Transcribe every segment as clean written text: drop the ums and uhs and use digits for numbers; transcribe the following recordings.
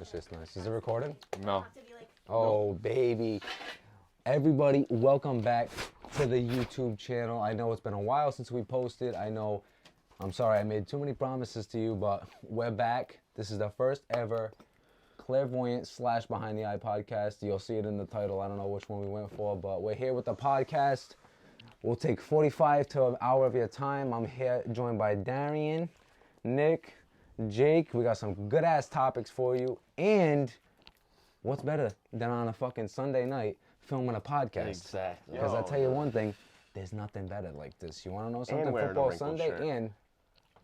That's just nice. Is it recording? No. Oh, baby. Everybody, welcome back to the YouTube channel. I know it's been a while since we posted. I'm sorry I made too many promises to you, but we're back. This is the first ever clairvoyant / behind the eye podcast. You'll see it in the title. I don't know which one we went for, but we're here with the podcast. We'll take 45 to an hour of your time. I'm here joined by Darian, Nick, Jake. We got some good ass topics for you. And what's better than on a fucking Sunday night filming a podcast? Exactly. Because I'll tell you one thing, there's nothing better like this. You want to know something? Football Sunday shirt. And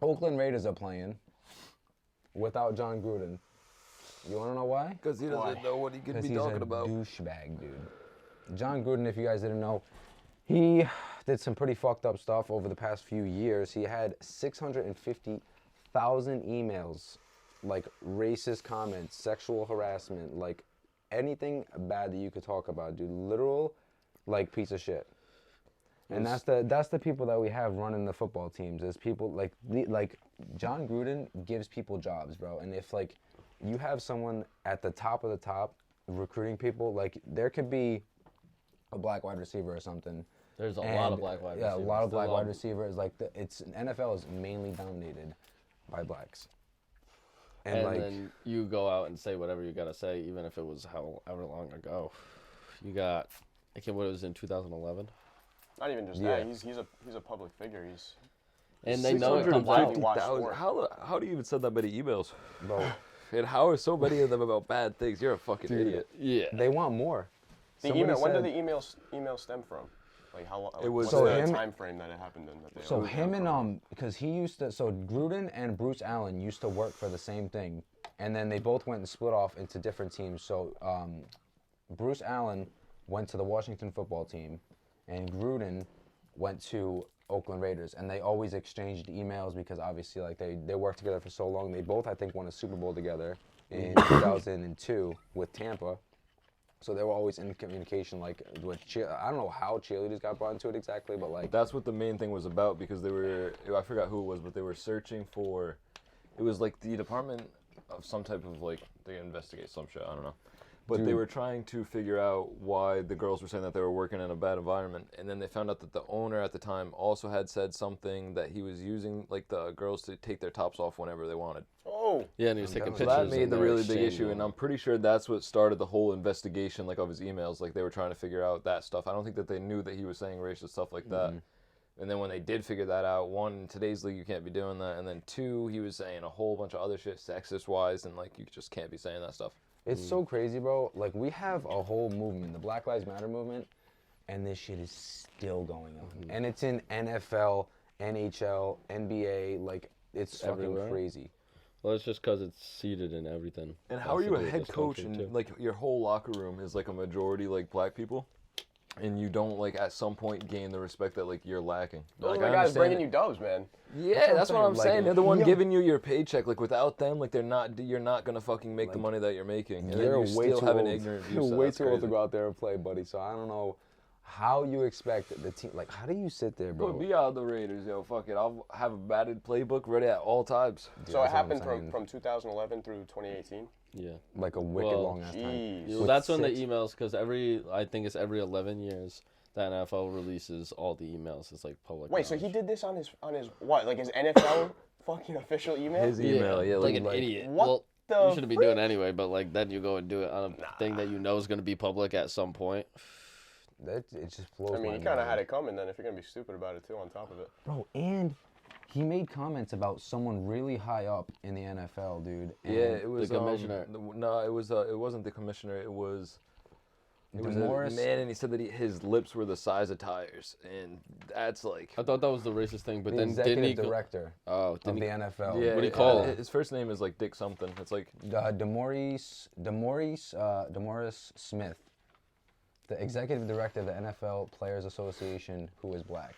Oakland Raiders are playing without John Gruden. You want to know why? Because he doesn't know what he could be talking about. Because he's a douchebag, dude. John Gruden, if you guys didn't know, he did some pretty fucked up stuff over the past few years. He had 650,000 emails, like racist comments, sexual harassment, like anything bad that you could talk about, dude. Literal, like, piece of shit. And that's the people that we have running the football teams. Is people like John Gruden gives people jobs, bro. And if like you have someone at the top of the top recruiting people, like there could be a black wide receiver or something. There's a lot of black wide receivers. Yeah, a lot of black wide receivers. Like NFL is mainly dominated by blacks. And like, then you go out and say whatever you gotta say, even if it was however long ago. You got, I can't. What it was in 2011. Not even just that. He's a public figure. And they know it comes out. How do you even send that many emails? Bro. And how are so many of them about bad things? You're a fucking idiot. Yeah. They want more. When did the email stem from? Like how long? It was the time frame that it happened in. So him and because he used to. So Gruden and Bruce Allen used to work for the same thing, and then they both went and split off into different teams. So Bruce Allen went to the Washington football team, and Gruden went to Oakland Raiders, and they always exchanged emails because obviously like they worked together for so long. They both, I think, won a Super Bowl together in 2002 with Tampa. So they were always in communication, like with I don't know how cheerleaders got brought into it exactly, but like that's what the main thing was about, because they were, I forgot who it was, but they were searching for, it was like the department of some type of like, they investigate some shit, I don't know. But they were trying to figure out why the girls were saying that they were working in a bad environment. And then they found out that the owner at the time also had said something that he was using like the girls to take their tops off whenever they wanted. Oh. Yeah, and he was taking pictures. So that made the really big issue, and I'm pretty sure that's what started the whole investigation, like of his emails. Like they were trying to figure out that stuff. I don't think that they knew that he was saying racist stuff like that. And then when they did figure that out, one, in today's league you can't be doing that, and then two, he was saying a whole bunch of other shit, sexist-wise, and like you just can't be saying that stuff. It's so crazy, bro. Like, we have a whole movement, the Black Lives Matter movement, and this shit is still going on. And it's in NFL, NHL, NBA, like, it's fucking crazy. Well, it's just because it's seated in everything. And how are you a head coach and, like, your whole locker room is, like, a majority, like, black people? And you don't, like, at some point gain the respect that, like, you're lacking. Those are the guys bringing you dubs, man. Yeah, that's what I'm saying. They're the one giving you your paycheck. Like, without them, like, you're not going to fucking make the money that you're making. And you're you way still too have an old. ignorant view. You're way too old to go out there and play, buddy. So I don't know how you expect the team. Like, how do you sit there, bro? Put me out of the Raiders, yo. Fuck it. I'll have a batted playbook ready at all times. So it happened from 2011 through 2018? Yeah. Like a wicked long ass time. Well, that's when the emails, because I think it's every 11 years. The NFL releases all the emails. It's like public. Wait, knowledge. So he did this on his what? Like his NFL fucking official email? His email, yeah. Like an idiot. What you shouldn't be doing it anyway, but like then you go and do it on a thing that you know is going to be public at some point. It just blows my mind. I mean, he kind of had it coming then if you're going to be stupid about it too on top of it. Bro, and he made comments about someone really high up in the NFL, dude. And yeah, it was the commissioner. No, it wasn't the commissioner. It was a Morris man, and he said that his lips were the size of tires, and that's like. I thought that was the racist thing, but the then didn't he director of the NFL. Yeah, what do you call him? His first name is like Dick something. It's like DeMaurice Smith, the executive director of the NFL Players Association, who is black.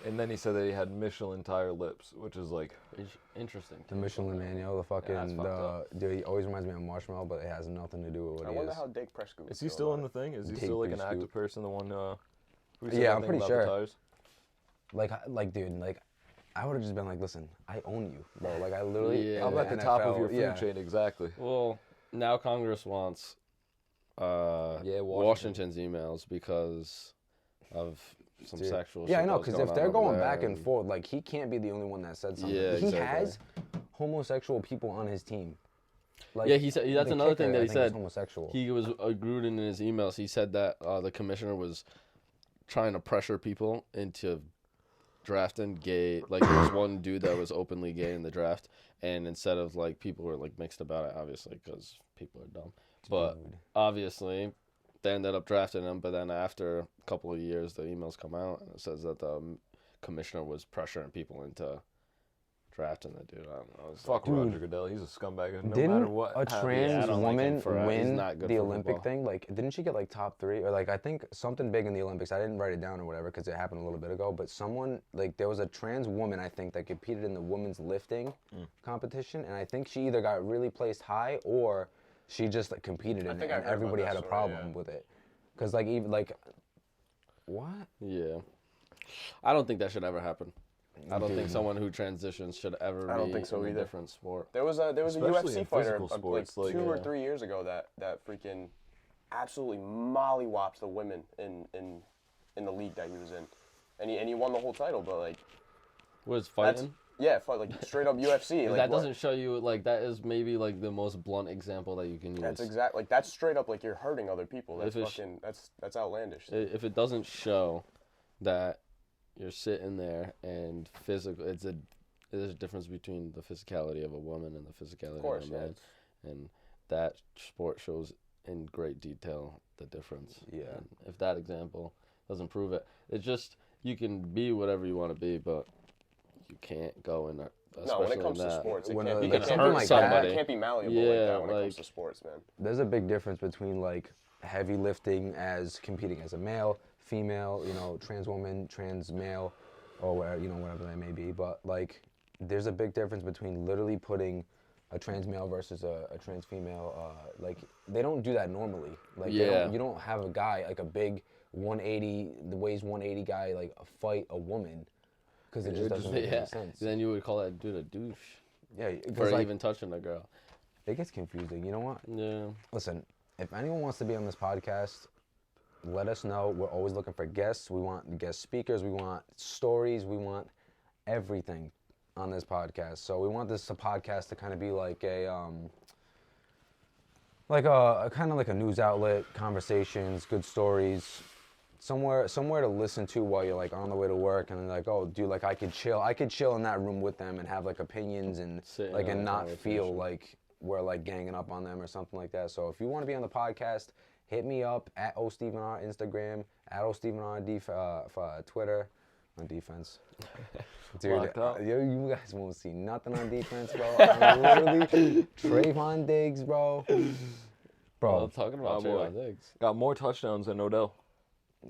And then he said that he had Michelin tire lips, which is like interesting. The Michelin Man, the fucking dude. He always reminds me of Marshmallow, but it has nothing to do with what he is. I wonder how Dake Prescott is. He still in the thing? Is he still like an active person? The one. Yeah, I'm pretty sure. Like, dude, like I would have just been like, listen, I own you, bro. Like, I literally. Yeah. I'm at the top of your food chain, exactly. Well, now Congress wants Washington's emails because of some sexual shit. Yeah, I know, because if they're going back and forth, like, he can't be the only one that said something. Yeah, he exactly. has homosexual people on his team. Like, yeah, he said that's the another kicker, thing that I he think, said. is homosexual. He was agreed in his emails. He said that the commissioner was trying to pressure people into drafting gay. Like, there was one dude that was openly gay in the draft, and instead of like people were like mixed about it, obviously, because people are dumb. But obviously, they ended up drafting him. But then after a couple of years, the emails come out and it says that the commissioner was pressuring people into drafting the dude. I don't know. Fuck Roger Goodell. He's a scumbag. No Didn't matter what. a happens. trans I don't like him woman for, he's win not good the for Olympic football. thing? Like, didn't she get like top 3 or like I think something big in the Olympics? I didn't write it down or whatever because it happened a little bit ago. But someone like there was a trans woman I think that competed in the women's lifting competition, and I think she either got really placed high or she just like competed in it, and everybody had a problem with it. Cause like even like, what? Yeah, I don't think that should ever happen. I don't think someone who transitions should ever be in a different sport. There was a Especially UFC in fighter physical sports, like like, 2 or 3 years ago that freaking absolutely mollywops the women in the league that he was in, and he won the whole title. But like, Was fighting? fight like straight up UFC. Like, That doesn't show you like that is maybe like the most blunt example that you can use. That's exactly like that's straight up like you're hurting other people. That's If it's- fucking that's outlandish. If it doesn't show that you're sitting there and physical, there's a difference between the physicality of a woman and the physicality of a man, and that sport shows in great detail the difference. Yeah. And if that example doesn't prove it, it's just you can be whatever you want to be, but you can't go in. No, when it comes to sports, it When can't, a- you like can't something be like somebody. that- It can't be malleable like Yeah, that when it like- comes to sports, man. There's a big difference between like heavy lifting as competing as a male, female, you know, trans woman, trans male, or whatever, you know, whatever that may be. But like, there's a big difference between literally putting a trans male versus a trans female. Like, they don't do that normally. Like, you don't have a guy like a big 180, the weighs 180 guy like fight a woman, because it just doesn't make any sense. Then you would call that dude a douche Yeah, for because like, even touching a girl. it gets confusing. You know what? Yeah. Listen, if anyone wants to be on this podcast, let us know. We're always looking for guests. We want guest speakers. We want stories. We want everything on this podcast. So we want this podcast to kind of be like a kind of like a news outlet, conversations, good stories, somewhere to listen to while you're like on the way to work, and like, oh, dude, like I could chill in that room with them and have like opinions and like and not feel like we're like ganging up on them or something like that. So if you want to be on the podcast, hit me up at OStevenR Instagram, at OStevenR Twitter, on defense. Dude, you guys won't see nothing on defense, bro. I'm literally Trayvon Diggs, bro. Well, talking about Trayvon Diggs. Got more touchdowns than Odell.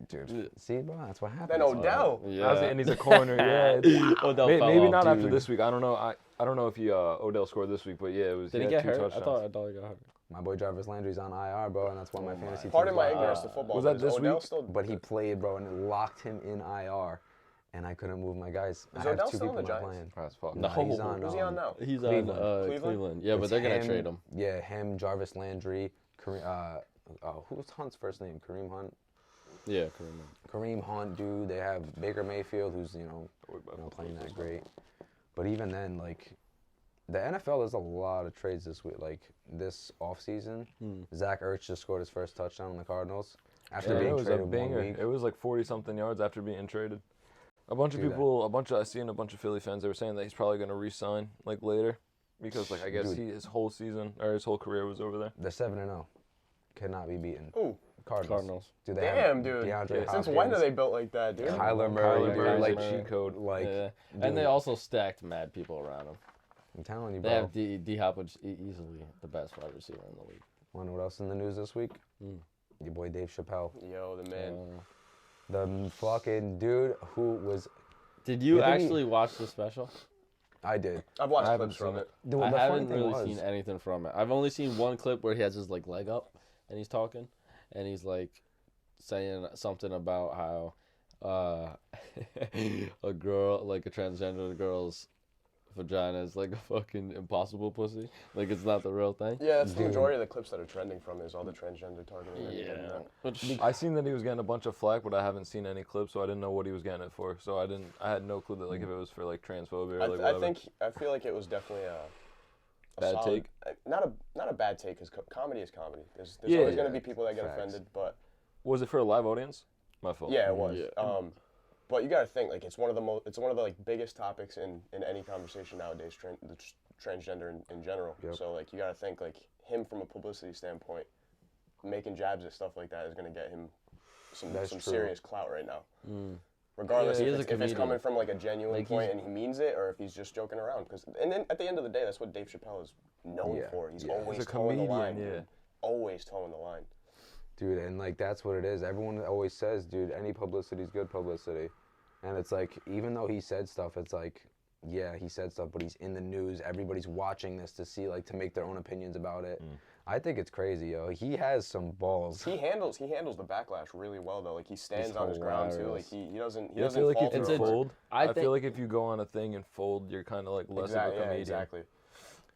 Dude, see, bro, that's what happened. Then Odell. And he's a corner. Yeah. Odell Maybe fell not off, after dude. this week. I don't know. I don't know if Odell scored this week, but yeah, it was. Did he get hurt? I thought Odell got hurt. My boy Jarvis Landry's on IR, bro, and that's why my fantasy team. Pardon my ignorance to football. Was that but this is Odell week? Still, But he played, bro, and it locked him in IR, and I couldn't move my guys. Is I have Odell 2 still on people the not Giants? playing. That's fuck. No. He's on. Who's he on now? He's Cleveland. on Cleveland. Yeah, but they're gonna trade him. Yeah, him, Jarvis Landry, who's Hunt's first name? Kareem Hunt. Yeah, Kareem Hunt, dude. They have Baker Mayfield, who's playing that great. But even then, like, the NFL, there's a lot of trades this week. Like this offseason, Zach Ertz just scored his first touchdown on the Cardinals after being it was a traded 1 banger. week. It was like 40-something yards after being traded. A bunch of Do people, I seen a bunch of Philly fans. They were saying that he's probably gonna re-sign like later, because like I guess his whole season or his whole career was over there. They're 7-0. Cannot be beaten. Ooh. Cardinals. Do they Damn, have dude. DeAndre Since when Hopkins, are they built like that, dude? Kyler Murray, Murray's like a cheat code. Like, Yeah. dude, And they also stacked mad people around him. I'm telling you, They bro. have D Hop, which easily the best wide receiver in the league. Wanna know what else in the news this week? Your boy Dave Chappelle. Yo, the man. The fucking dude who was... Did you You think actually watch the special? I did. I've watched I haven't clips from seen it. The I funny haven't thing really was, seen anything from it. I've only seen one clip where he has his like leg up and he's talking, and he's like saying something about how a girl, like a transgender girl's vagina is like a fucking impossible pussy. Like it's not the real thing. Yeah, that's the majority of the clips that are trending from is all the transgender targeting. and that. Which, I seen that he was getting a bunch of flack, but I haven't seen any clips, so I didn't know what he was getting it for. So I had no clue that like if it was for like transphobia or like whatever. I feel like it was definitely a Bad solid, take? Not a bad take, because comedy is comedy. There's Yeah, always going yeah. to be people that get Facts. offended, but Was it for a live audience? My fault. yeah, it was. Yeah. But you got to think, like, it's one of the like biggest topics in any conversation nowadays, transgender in general. Yep. So like you got to think, like, him from a publicity standpoint, making jabs at stuff like that is going to get him some That's true. serious clout right now. Regardless Yeah, he if is a it's comedian. coming from like a genuine Like, point and he means it, or if he's just joking around. And then at the end of the day, that's what Dave Chappelle is known Yeah. for. He's Yeah. always He's a towing the comedian, line. yeah. Dude. Always towing the line. Dude, and like that's what it is. Everyone always says, dude, any publicity is good publicity. And it's like, even though he said stuff, it's like, yeah, he said stuff, but he's in the news. Everybody's watching this to see, like, to make their own opinions about it. I think it's crazy, yo. He has some balls. He handles the backlash really well though. Like he stands on his ground too. Like hilarious. he doesn't I feel like fault if you for it. fold, I I think- feel like if you go on a thing and fold, you're kind of like less of a Yeah, comedian. exactly.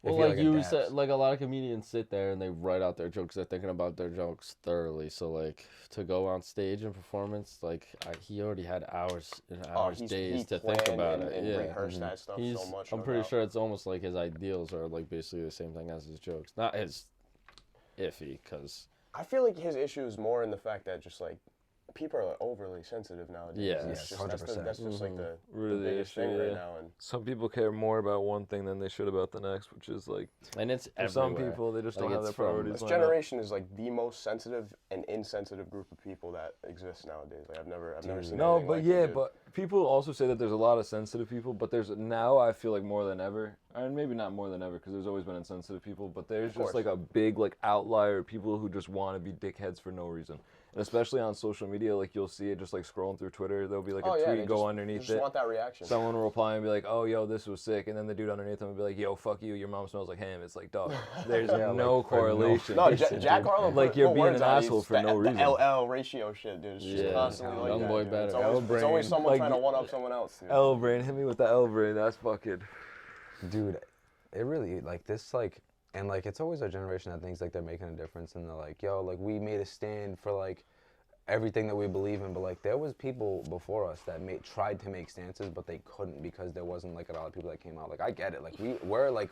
well, you're like like a you dads. said, like a lot of comedians sit there and they write out their jokes. They're thinking about their jokes thoroughly. So like to go on stage and performance, like he already had hours and hours, days he to think planned about and, it. and Yeah. rehearsed that stuff He's, so much. I'm no pretty doubt. sure it's almost like his ideals are like basically the same thing as his jokes. Not his iffy, because I feel like his issue is more in the fact that just like people are like, overly sensitive nowadays. Yeah. It's Yes, just, that's 100%. just like the Really biggest issue, thing right yeah. now. And Some people care more about one thing than they should about the next, which is like and it's for some everywhere. people they just Like, don't have it's their from- priorities. this lined up. generation is like the most sensitive and insensitive group of people that exists nowadays. Like I've never seen. No, anything but like yeah, it, dude. but people also say that there's a lot of sensitive people, but there's now I feel like more than ever, and maybe not more than ever because there's always been insensitive people, but there's Of course. just like a big like outlier of people who just want to be dickheads for no reason. And especially on social media, like you'll see it just like scrolling through Twitter, there'll be like Oh a yeah, tweet they go just, underneath just it. want that reaction. Someone will reply and be like, "Oh, yo, this was sick," and then the dude underneath them will be like, "Yo, fuck you, your mom smells like ham." It's like, dog, there's Yeah, no like, for no- correlation. No, Jack Harlow. Like, put you're being words an on it. asshole It's for no the reason. LL ratio shit, dude. It's just Yeah. constantly like Young that, boy dude. better. It's L always brain. someone Like, trying to one up someone else, dude. L brain, hit me with the L brain. That's fucking. Dude, it really, like, this, like, and, like, it's always our generation that thinks, like, they're making a difference, and they're like, yo, like, we made a stand for, like, everything that we believe in, but, like, there was people before us that tried to make stances, but they couldn't because there wasn't, like, a lot of people that came out. Like, I get it. Like,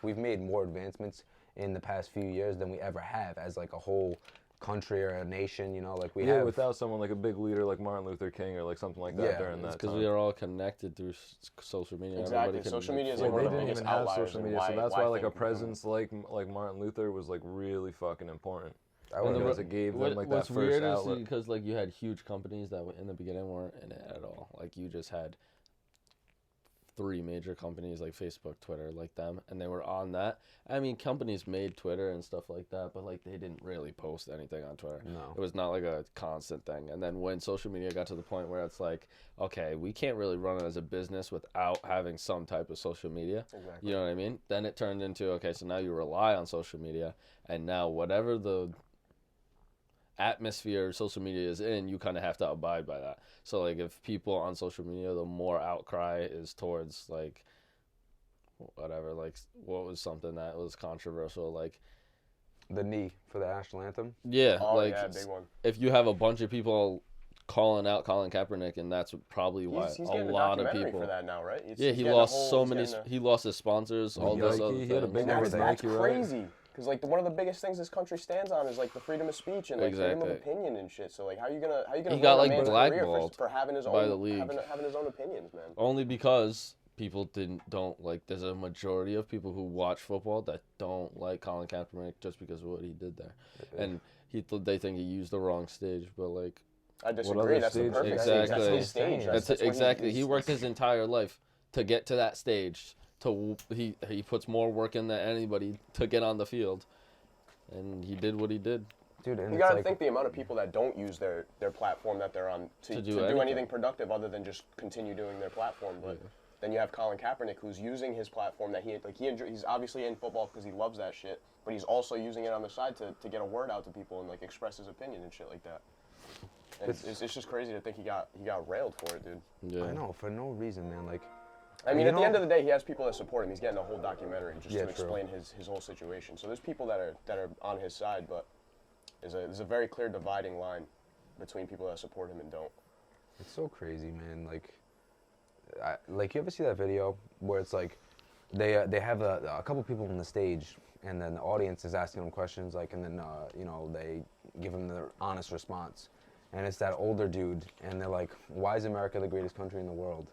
we've made more advancements in the past few years than we ever have as, like, a whole country or a nation, you know, like, we Yeah, have. without someone like a big leader like Martin Luther King or like something like that Yeah, during that because time. we are all connected through social media. Exactly. Everybody can Social media is Yeah, like one they of the didn't biggest even have outliers social in media, so that's why why like a things become- presence like Martin Luther was like really fucking important. I And would the Because re- it gave them what- like what's that first weird is outlet. because like you had huge companies that in the beginning weren't in it at all. Like you just had 3 major companies like Facebook, Twitter, like them, and they were on that. I mean, companies made Twitter and stuff like that, but like they didn't really post anything on Twitter. No. It was not like a constant thing. And then when social media got to the point where it's like, okay, we can't really run it as a business without having some type of social media. Exactly. You know what I mean? Then it turned into, okay, so now you rely on social media, and now whatever the atmosphere social media is in, you kind of have to abide by that. So like if people on social media, the more outcry is towards like whatever, like what was something that was controversial, like The knee for the national anthem. yeah, Oh like yeah, big one. if you have a bunch of people calling out Colin Kaepernick, and that's probably why He's a getting a lot of documentary people. for that now, right? Yeah, He's he getting a lost whole- so he's many. getting a- He lost his sponsors, all this Nike, other he had a things. big And one that's with Nike, right? crazy. Because like one of the biggest things this country stands on is like the freedom of speech and like freedom of Exactly. opinion and shit. So like how you gonna He ruin got, a like, man's career blackballed for having his by own the league. having his own opinions, man. Only because people don't like. There's a majority of people who watch football that don't like Colin Kaepernick just because of what he did there, and they think he used the wrong stage. But like, I disagree. other That's the stage- perfect Exactly. stage. That's his stage. that's what exactly. He worked his entire life to get to that stage. He puts more work in than anybody to get on the field, and he did what he did. Dude, and You it's gotta like, think the amount of people that don't use their platform that they're on to do anything. anything productive other than just continue doing their platform. But then you have Colin Kaepernick who's using his platform that he's obviously in football because he loves that shit, but he's also using it on the side to get a word out to people and like express his opinion and shit like that. And it's just crazy to think he got railed for it, dude. Yeah. I know, for no reason, man. Like, I mean, you at the know- end of the day, he has people that support him. He's getting a whole documentary just Yeah, to true. explain his whole situation. So there's people that are on his side, but there's a very clear dividing line between people that support him and don't. It's so crazy, man. Like you ever see that video where it's like they have a couple people on the stage, and then the audience is asking them questions, like, and then you know, they give them their honest response, and it's that older dude, and they're like, "Why is America the greatest country in the world?"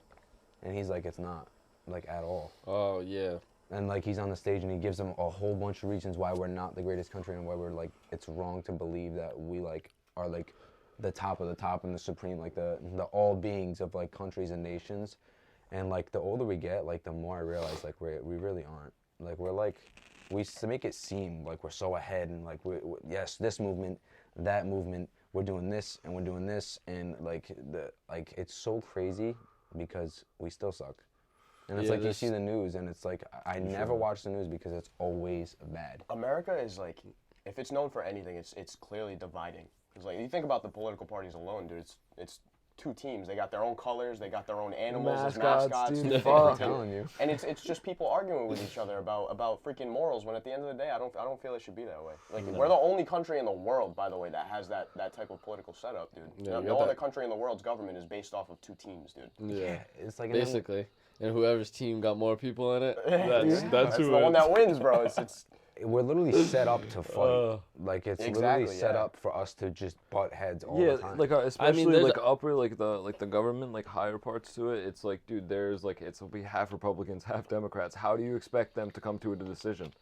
And he's like, "It's not, like, at all." Oh yeah. And like he's on the stage and he gives them a whole bunch of reasons why we're not the greatest country and why we're like, it's wrong to believe that we like are like the top of the top and the supreme, like the all beings of like countries and nations. And like the older we get, like the more I realize like we really aren't. Like we're like, we used to make it seem like we're so ahead and like we yes, this movement, that movement, we're doing this and we're doing this, and like it's so crazy because we still suck. And it's Yeah, like you see the news, and it's like I never watch the news because it's always bad. America is like, if it's known for anything, it's clearly dividing. Because like you think about the political parties alone, dude, it's two teams. They got their own colors, they got their own animals as mascots, dude, dude. I'm telling you. And it's just people arguing with each other about freaking morals. When at the end of the day, I don't feel it should be that way. Like we're the only country in the world, by the way, that has that type of political setup, dude. Yeah, No other country in the world's government is based off of two teams, dude. Yeah. It's like Basically. And whoever's team got more people in it, That's that's who the one wins. that wins, bro. It's we're literally set up to fight. Like it's Exactly, literally set yeah. up for us to just butt heads all Yeah, the time. like especially there's like upper, like the government, like higher parts to it. It's like, dude, there's like it'll be half Republicans, half Democrats. How do you expect them to come to a decision?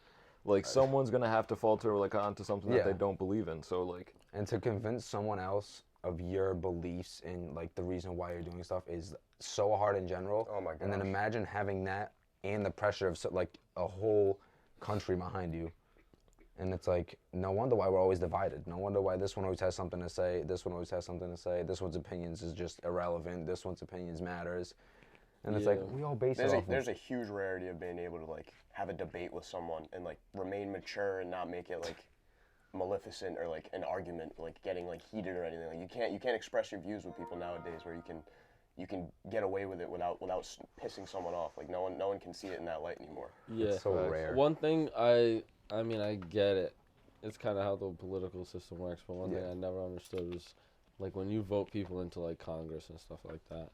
Like someone's gonna have to falter like onto something Yeah. that they don't believe in. So like, And to convince someone else of your beliefs and like the reason why you're doing stuff is so hard in general. Oh my And then gosh. imagine having that and the pressure of like a whole country behind you. And it's like, no wonder why we're always divided. No wonder why this one always has something to say, this one always has something to say, this one's opinions is just irrelevant, this one's opinions matters. And it's like, Yeah. we all base there's it a, off of... there's a huge rarity of being able to like have a debate with someone and like remain mature and not make it like maleficent or like an argument, like getting like heated or anything. Like you can't express your views with people nowadays where you can get away with it without pissing someone off. Like no one can see it in that light anymore. Yeah. It's so rare. One thing I mean, I get it. It's kind of how the political system works, but one thing Yeah. I never understood was, like, when you vote people into, like, Congress and stuff like that,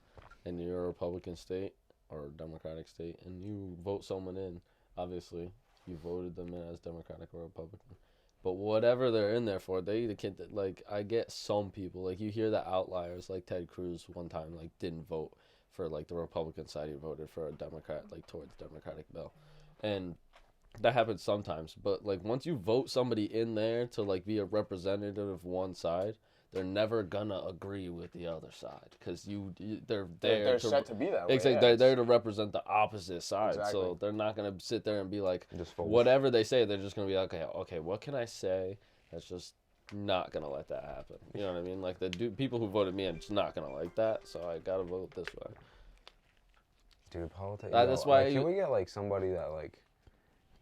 and you're a Republican state or a Democratic state, and you vote someone in, obviously, you voted them in as Democratic or Republican. But whatever they're in there for, they can't, like, I get some people, like, you hear the outliers, like Ted Cruz one time, like, didn't vote for, like, the Republican side. He voted for a Democrat, like, towards Democratic bill. And that happens sometimes, but like once you vote somebody in there to like be a representative of one side, they're never gonna agree with the other side because they're there. They're set to be that way. Exactly, yeah. they're there to represent the opposite side, Exactly. so they're not gonna sit there and be like Just fold. whatever they say. They're just gonna be like, okay, what can I say that's just not gonna let that happen? You know what I mean? Like people who voted me, I'm just not gonna like that, so I gotta vote this way. Dude, politics... That's why Can you- we get like somebody that like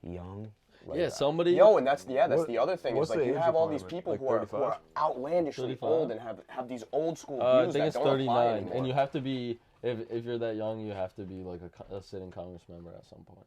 young? Like, Yeah, somebody. Yo, and that's What- the other thing is what's like the you age have all these requirement? people Like who are 35? outlandishly 35? old and have these old school I views think that it's don't apply 39, anymore. and you have to be if you're that young, you have to be like a sitting Congress member at some point.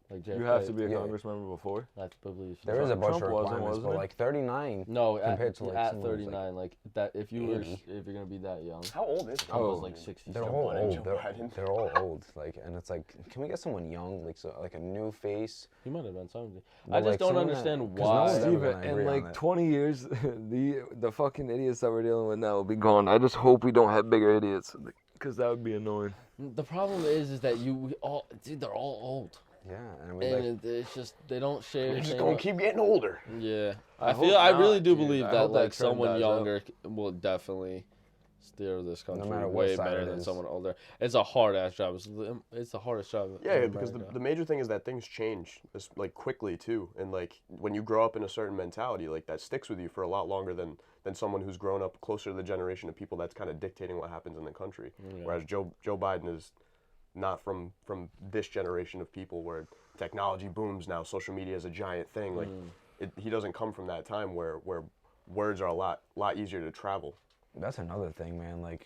Like JFK, you have to be a Yeah. Congress member before. I believe so. There is a bunch Trump of wasn't, requirements, but wasn't like 39... No, compared to, like, at someone who's, like, 39, like that. If you were 80. if you're gonna be that young, How old is I was Biden, like dude? 60. They're something. all Biden, old. Joe Biden. They're all old. Like, and it's like, can we get someone young, like a new face? He might have been 70. But, I just like, don't someone that- understand 'cause no why. one's ever Steve, gonna in agree on like that. 20 years, the fucking idiots that we're dealing with now will be gone. I just hope we don't have bigger idiots, because that would be annoying. The problem is that they're all old, Yeah, and we and it's just they don't share. They're the just same- gonna keep getting older. Yeah, I I hope really not, do dude. believe I that hope that like trend someone dies younger will definitely steer this country matter what way side better it than is. someone older. It's a hard ass job. It's the hardest job. Yeah, in because America. the major thing is that things change like quickly too, and like when you grow up in a certain mentality, like that sticks with you for a lot longer than someone who's grown up closer to the generation of people that's kind of dictating what happens in the country. Yeah. Whereas Joe Biden is not from this generation of people where technology booms now, social media is a giant thing. Like he doesn't come from that time where words are a lot easier to travel That's another thing, man. Like,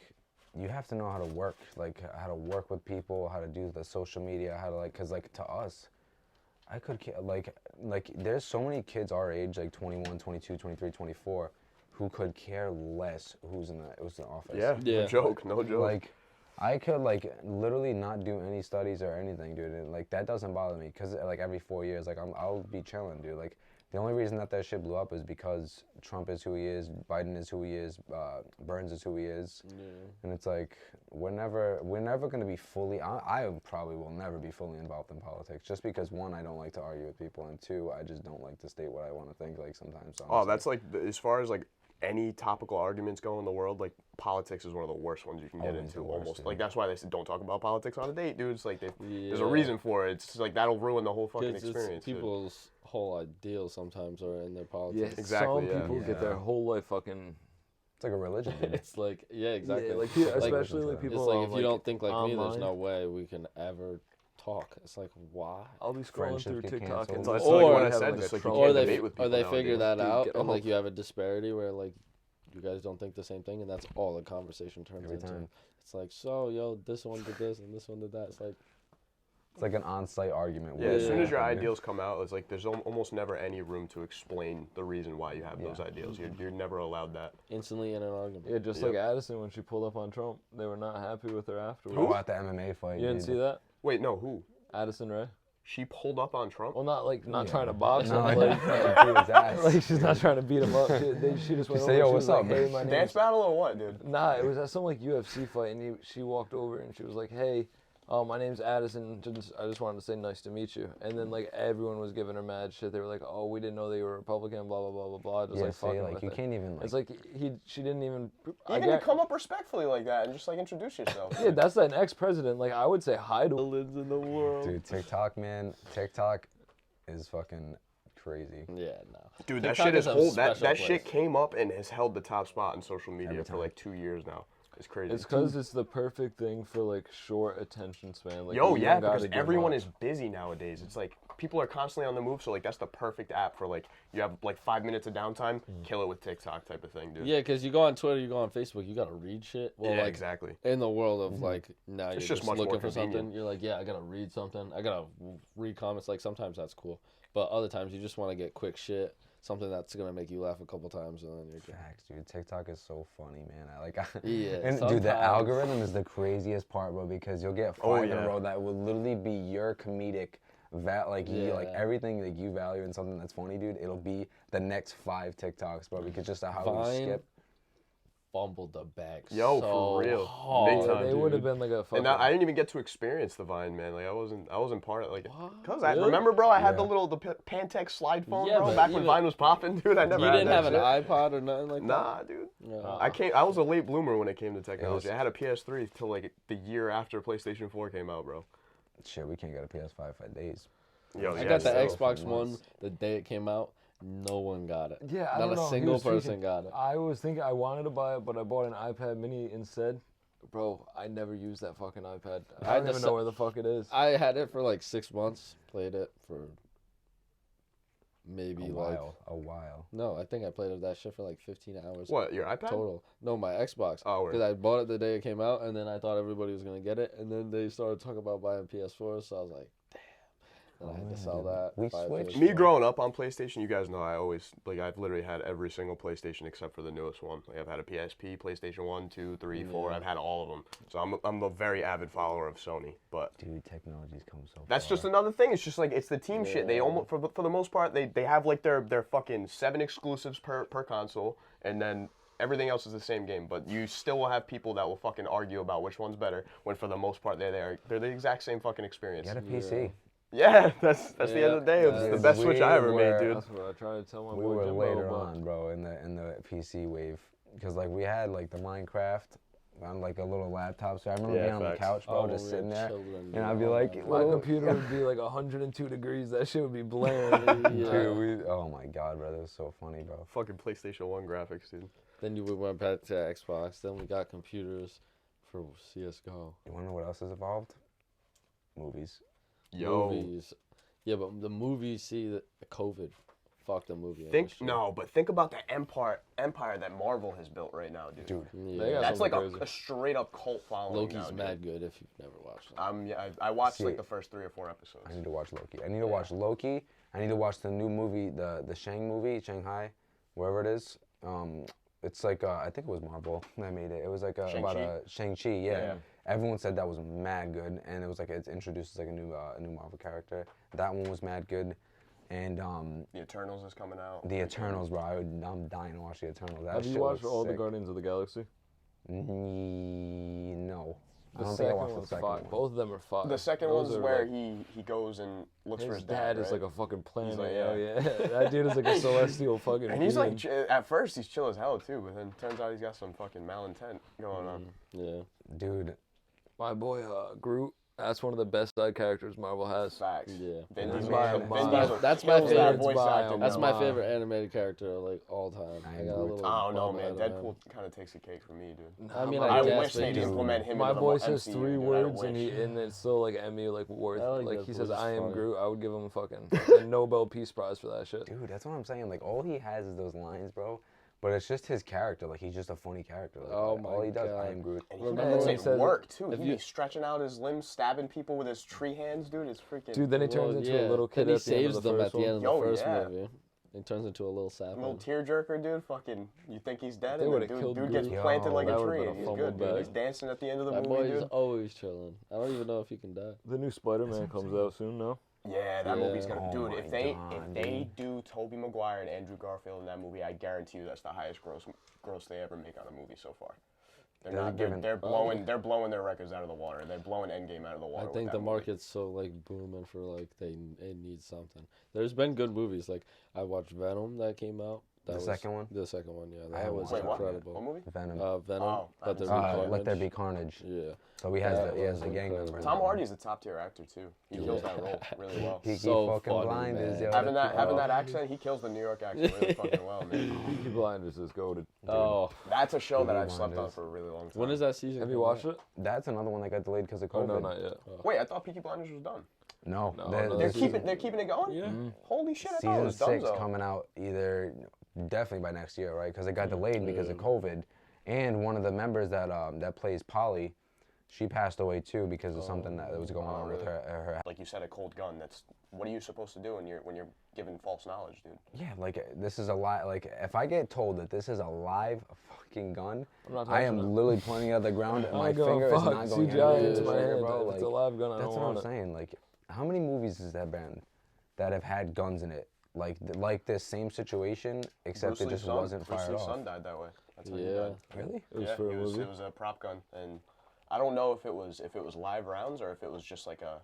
you have to know how to work, like how to work with people, how to do the social media, how to like, cause like to us, I could like there's so many kids our age, like 21, 22, 23, 24, who could care less who's in the office. Yeah, Yeah. no joke, no joke. Like, I could like literally not do any studies or anything, dude. And, like that doesn't bother me, cause like every 4 years, like I'll be chilling, dude. Like the only reason that shit blew up is because Trump is who he is, Biden is who he is, Burns is who he is, and it's like we're never gonna be fully. I probably will never be fully involved in politics, just because one, I don't like to argue with people, and two, I just don't like to state what I want to think. Like sometimes. So oh, that's like as far as like any topical arguments go in the world, like politics is one of the worst ones you can get Always into. the worst, Almost dude. like that's why they said don't talk about politics on a date, dude. It's like there's a Yeah. reason for it. It's like that'll ruin the whole fucking 'Cause experience. dude. people's whole ideals sometimes are in their politics. Exactly, Some yeah. people get their whole life fucking. It's like a religion, dude. It's like, yeah, exactly. Yeah, like, Like, especially like it's people. It's like on, if you don't think like me, there's online. no way we can ever talk. It's like, why? I'll be scrolling Friendships through get TikTok and canceled. It's Or- like what I having, said, like, just a like you Trump Or can't they debate with people or they nowadays. figure that Dude, out, get and like off. you have a disparity where like you guys don't think the same thing, and that's all the conversation turns Every into. time. It's like, so yo, this one did this and this one did that. It's like, It's like an on-site argument. Yeah, as soon as your Yeah. ideals come out, it's like there's almost never any room to explain the reason why you have those ideals. You're never allowed that. instantly in an argument. Yeah, just like Addison when she pulled up on Trump, they were not happy with her afterwards. Oh, at the MMA fight. You didn't dude. see that? Wait, no, who? Addison Rae? She pulled up on Trump? Well, not like not Yeah. trying to box No, him, like, like, beat his ass. like she's not trying to beat him up. She just went say, over. "Yo, she what's was up, like, hey, bitch?" my Dance name's battle or what, dude? Nah, it was at some like UFC fight, and she walked over and she was like, "Hey, my name's Addison. I just wanted to say nice to meet you." And then like everyone was giving her mad shit. They were like, "Oh, we didn't know they were Republican." Blah blah blah blah blah. Just Yeah, like see, fucking like with you it. can't even like. It's like she didn't even. Even to come up respectfully like that and just like introduce yourself. Yeah, that's an ex-president. Like I would say hi to villains in the world. Dude, TikTok, man. TikTok is fucking crazy. Yeah, no. Dude, that TikTok shit is a that special shit place. came up and has held the top spot in social media Every for time. like 2 years now. It's crazy. It's because it's the perfect thing for like short attention span. Like Yo, you yeah, don't gotta because do everyone much. is busy nowadays. It's like people are constantly on the move, so like that's the perfect app for like you have like 5 minutes of downtime, kill it with TikTok type of thing, dude. Yeah, because you go on Twitter, you go on Facebook, you gotta read shit. Well, Yeah, like exactly. in the world of like now you're It's just just much looking more for something. convenient. You're like, yeah, I gotta read something. I gotta read comments. Like sometimes that's cool, but other times you just want to get quick shit, something that's gonna make you laugh a couple times, and then you're good. Facts, dude. TikTok is so funny, man. Yeah, And dude, the sometimes. algorithm is the craziest part, bro, because you'll get five in yeah. a row that will literally be your comedic like you like Yeah. everything that you value in something that's funny, dude. It'll be the next 5 TikToks, bro, because just how we Vine skip. Fumbled the bag. Yo, so for real. hard. Big time, They would have been like a fucking. And I didn't even get to experience the Vine, man. Like I wasn't part of like, cause I Really? remember, bro. I had Yeah. the Pantech slide phone, Yeah, bro. but Back when even- Vine was popping, dude. I never You had didn't that have an shit. iPod or nothing like that. Nah, dude. No. I was a late bloomer when it came to technology. was- I had a PS3 till like the year after PlayStation 4 came out, bro. Shit, we can't get a PS5 for days. Yo, I yeah, got the so- Xbox One the day it came out. No one got it. Yeah, I Not don't a know. He single was person tweaking. got it. I was thinking I wanted to buy it, but I bought an iPad Mini instead. Bro, I never used that fucking iPad. I I don't had even to know where the fuck it is. I had it for like 6 months. Played it for maybe A like while. no. I think I played that shit for like 15 hours. What, your iPad? Total? No, my Xbox. Oh, word. Because I bought it the day it came out, and then I thought everybody was gonna get it, and then they started talking about buying PS4, so I was like, damn. And I had to sell that. We buy a switched. PS4. Me growing up on PlayStation, you guys know I always I've literally had every single PlayStation except for the newest one. Like I've had a PSP, PlayStation 1, 2, 3, 4. I've had all of them. So I'm a very avid follower of Sony. But Dude, technology's come so that's far. just another thing. It's just like it's the team shit. They almost for the most part they have like their fucking 7 exclusives per console, and then everything else is the same game. But you still will have people that will fucking argue about which one's better. When for the most part they're the exact same fucking experience. Get a PC. Yeah, that's the end of the day. It's the Dude, best switch I ever we made, were- dude. That's what I try to tell my We boy were Jimbo, later but on, bro, in the PC wave, because like we had like the Minecraft on like a little laptop. So I remember Yeah, being on the facts. couch, bro, Oh, just we sitting were there, children, and I'd be yeah. like, my "Well, computer would be like 102 degrees. That shit would be blaring. Dude, oh my god, bro, that was so funny, bro. Fucking PlayStation 1 graphics, dude. Then we went back to Xbox. Then we got computers for CS:GO. You wanna know what else has evolved? Movies. Yo. Movies. Yeah, but the movies, see, the COVID fuck the movie Think industry. but think about the empire that Marvel has built right now, dude. Dude, They Yeah. got That's like something crazy. a straight up cult following. Loki's now, dude. mad good if you've never watched it. I watched See, like the first 3 or 4 episodes. I need to watch Loki. I need to watch Loki. I need to watch the new movie, the Shang movie, Shanghai, wherever it is. It's like I think it was Marvel that made it. It was like about Shang-Chi? Shang-Chi. Yeah. Everyone said that was mad good, and it was like it introduces like a new Marvel character. That one was mad good, and The Eternals is coming out. the Eternals, bro. I'm dying to watch the Eternals. That Have you shit watched looks all the sick. Guardians of the Galaxy? No, I The don't think I second watched the one's second fire. one. Both of them are fire. The second Those one's are, where like, he goes and looks for his his dad is right? like a fucking planet. like, Oh yeah, that dude is like a celestial fucking. And he's like, being. at first he's chill as hell too, but then turns out he's got some fucking malintent going on. Yeah. Dude, My boy Groot. That's one of the best side characters Marvel has. Facts. Yeah. Vin That's Diesel, my- Vin that's Diesel that's my kills that favorite voice bio. acting. That's though. my favorite animated character like all time. I I got a agree. little. I don't know, man. bobblehead of Deadpool kind of takes the cake for me, dude. I mean, my I I guess, wish but they'd dude, implement him My into the boy MCU, says 3 dude, I words and wish. and it's still like Emmy like worth. I like Like that he says, voice, "I am funny. Groot." I would give him fucking a Nobel Peace Prize for that shit. dude, that's what I'm saying. Like all he has is those lines, bro. But it's just his character. Like he's just a funny character. Like, Oh all my he does, God. I am Groot. And he Remember does when it he says work too. if He you- be stretching out his limbs, stabbing people with his tree hands, dude. It's freaking. Dude, then he turns into a little kid Then he at the end saves of the them first at the one. end of the Yo, first yeah. movie. He turns into a little sapling. little tearjerker, dude. Fucking, you think he's dead, They and would've then killed dude gets Groot. planted like Yo, a that would've tree, been and a he's fumble good, dude. bag. He's dancing at the end of the That movie, boy is dude. always chilling. I don't even know if he can die. The new Spider-Man comes out soon, no? Yeah, that Yeah. movie's gonna, Oh dude. my If they God, do Tobey Maguire and Andrew Garfield in that movie, I guarantee you that's the highest gross they ever make on a movie so far. They're They're not. giving- They're blowing their records out of the water. They're blowing Endgame out of the water. I with think that the movie. market's so like booming for like it needs something. There's been good movies. Like I watched Venom that came out. That The was, second one? The second one, yeah. I That haven't was watched Wait, what? incredible. What movie? Venom. Venom. Oh, I Let there be haven't carnage. Let there be carnage. Yeah. So he has That the was gang incredible. member. Tom Hardy's a top tier actor too. He kills that role really well. He So fucking funny, blinders, man. yo. Having that accent, he kills the New York accent really fucking well, man. Peaky Blinders is goated. Oh, That's a show that Peaky I've slept on Blinders. for a really long time. when is that season? Have you coming watched out? it? That's another one that got delayed because of Oh COVID. no, not yet. Wait, I thought Peaky Blinders was done. No, No, they're- no, They're Season- keeping it going. Yeah. Holy shit! I thought it season was 6 done. coming out either definitely by next year, right? Because it got delayed because of COVID, and one of the members that plays Polly, she passed away too because of something that was going on with really? her. Like you said, a cold gun. That's what are you supposed to do when you're given false knowledge, dude? Yeah, like this is a lie. Like if I get told that this is a live fucking gun, I'm not I touching am it. literally pointing it at the ground. And my I go, finger is fuck, not going CGI anywhere into near my the trigger, hand. bro. If it's a Like, live gun, I that's don't what I'm want it. saying. Like, how many movies has there been that have had guns in it? Like this same situation, except Bruce it Lee's just son, wasn't Bruce fired Lee's off. son died that way. That's how he Yeah. died. Really? It was Yeah, for a movie. it was a prop gun, and I don't know if it was live rounds or if it was just like a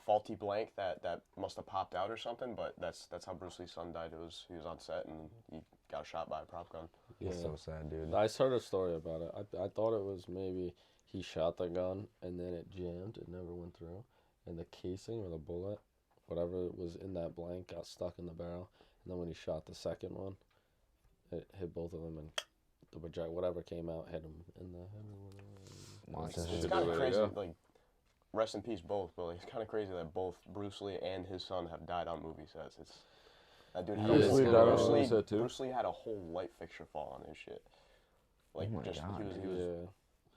faulty blank that must have popped out or something. But that's how Bruce Lee's son died. He was on set and he got shot by a prop gun. It's Yeah. so sad, dude. I heard a story about it. I thought it was maybe he shot the gun and then it jammed. It never went through. And the casing or the bullet, whatever was in that blank, got stuck in the barrel. And then when he shot the second one, it hit both of them and the project, whatever came out, hit him in the head or whatever. Wow, It's this is Should kind be of way to crazy. go. Like, rest in peace both. But like, it's kind of crazy that both Bruce Lee and his son have died on movie sets. It's that dude. Had Bruce a whole- Lee died on Bruce movie Lee- set too? Bruce Lee had a whole light fixture fall on his shit. Like Oh my just God, he was Yeah.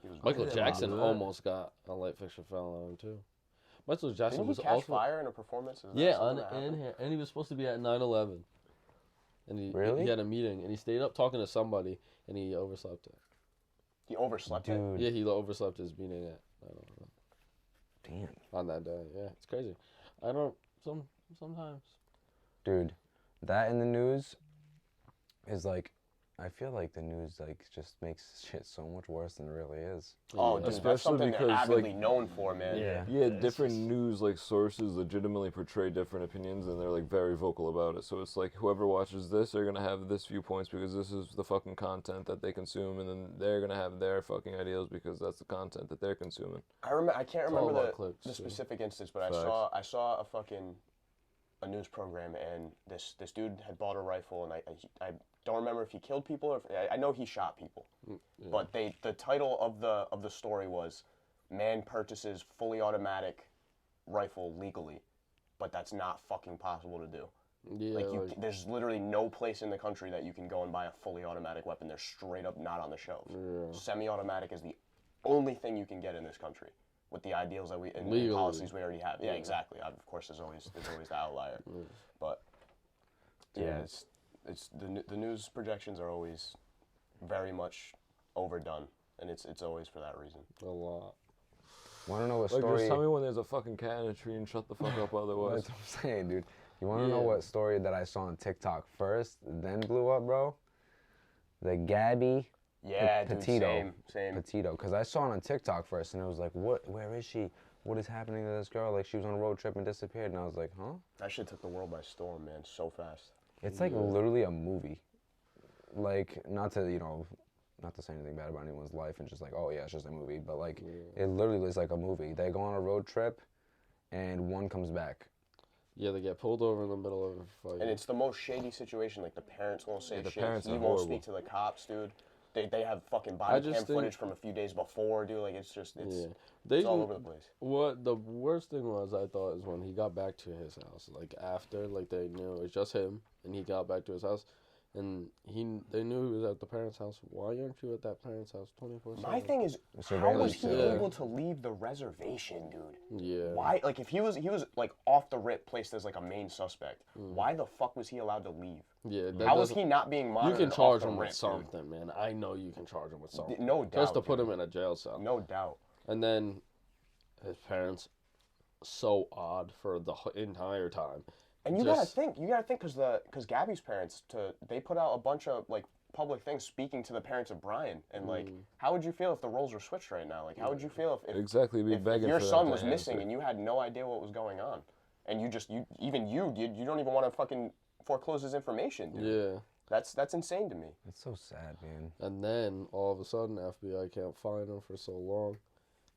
he was Michael didn't Jackson remember that. almost got a light fixture fell on him too. Michael Jackson Didn't he was catch also fire in a performance? Is that yeah, something that happened? and he was supposed to be at 9/11, and Really? he had a meeting and he stayed up talking to somebody and he overslept it. He overslept it. Dude, Yeah, he overslept his meeting at 9/11 damn. on that day. Yeah, it's crazy. Sometimes. Dude, that in the news is like, I feel like the news like just makes shit so much worse than it really is. Oh, dude, that's Especially something they're because, avidly like- known for, man. Yeah, different news like sources legitimately portray different opinions, and they're like very vocal about it. So it's like whoever watches this, they're gonna have this viewpoints because this is the fucking content that they consume, and then they're gonna have their fucking ideals because that's the content that they're consuming. I can't all remember about the clicks, too. specific instance, but Facts. I saw a news program, and this dude had bought a rifle, and I don't remember if he killed people or if, I know he shot people, but the title of the story was "Man purchases fully automatic rifle legally," but that's not fucking possible to do. Yeah, Like, there's literally no place in the country that you can go and buy a fully automatic weapon. They're straight up not on the shelves. Yeah. Semi-automatic is the only thing you can get in this country with the ideals that and policies we already have. Yeah, exactly. Of course, there's always the outlier, but yeah, it's the news projections are always very much overdone, and it's always for that reason. A lot. Want to know what Like, story? just tell me when there's a fucking cat in a tree and shut the fuck up otherwise. That's what I'm saying, dude. You want to know what story that I saw on TikTok first, then blew up, bro? The Gabby Petito. Same. Petito, because I saw it on TikTok first, and it was like, what? Where is she? What is happening to this girl? Like, she was on a road trip and disappeared, and I was like, huh? That shit took the world by storm, man, so fast. It's like literally a movie. Like, not to say anything bad about anyone's life, and just like, oh yeah, it's just a movie, but like, it literally is like a movie. They go on a road trip, and one comes back. Yeah, they get pulled over in the middle of a fight. And it's the most shady situation. Like, the parents won't say the shit. parents He are won't horrible. speak to the cops, dude. They have fucking body cam footage from a few days before, dude. Like, it's all over the place. What the worst thing was, I thought, is when he got back to his house. Like, after, like, they knew it was just him, and he got back to his house, and they knew he was at the parents' house. Why aren't you at that parents' house 24/7? My thing is, how was he able to leave the reservation, dude? Yeah. Why? Like, if he was like off the rip, placed as like a main suspect, why the fuck was he allowed to leave? Yeah. How was he not being monitored? You can charge off the him rip, with something, man. I know you can charge him with something. No doubt. Just to put him in a jail cell. No doubt. And then his parents, so odd for the entire time. And you gotta think, because Gabby's parents, they put out a bunch of like public things speaking to the parents of Brian, and like, how would you feel if the roles were switched right now? Like, how would you feel if Exactly, be begging your for son that was to missing answer. and you had no idea what was going on, and you don't even want to fucking foreclose his information, dude. Yeah. That's insane to me. It's so sad, man. And then all of a sudden, FBI can't find him for so long.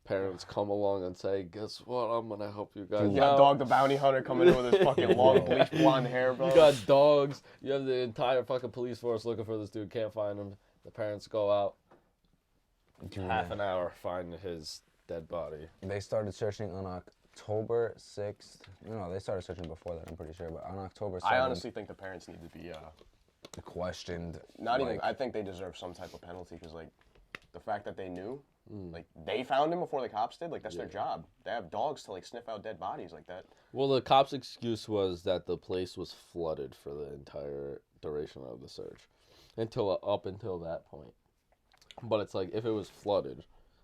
Parents come along and say, "Guess what? I'm gonna help you guys." You got Dog the Bounty Hunter coming in with his fucking long bleached blonde hair, bro. You got dogs. You have the entire fucking police force looking for this dude. Can't find him. The parents go out. Half an hour, find his dead body. They started searching on October 6th. No, they started searching before that, I'm pretty sure. But on October 7th, I honestly think the parents need to be questioned. not even. I think they deserve some type of penalty because like the fact that they knew. Like, they found him before the cops did. Like, that's their job. They have dogs to, like, sniff out dead bodies like that. Well, the cops' excuse was that the place was flooded for the entire duration of the search, up until that point. But it's like, if it was flooded,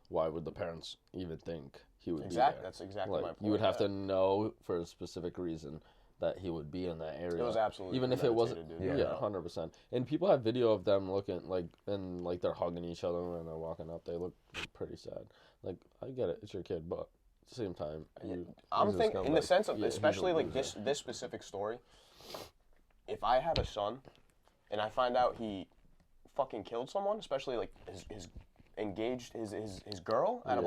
why would the parents even think he would be there? That's exactly Like, my point. you would have to know for a specific reason that he would be in that area. It was absolutely even if it wasn't. premeditated, dude. Yeah, 100%. And people have video of them looking like, and like they're hugging each other when they're walking up. They look pretty sad. Like, I get it, it's your kid, but at the same time, I'm he's a thinking in the scumbag. sense of, Yeah, he's a especially like loser. this specific story. If I have a son, and I find out he fucking killed someone, especially like his engaged his girl out of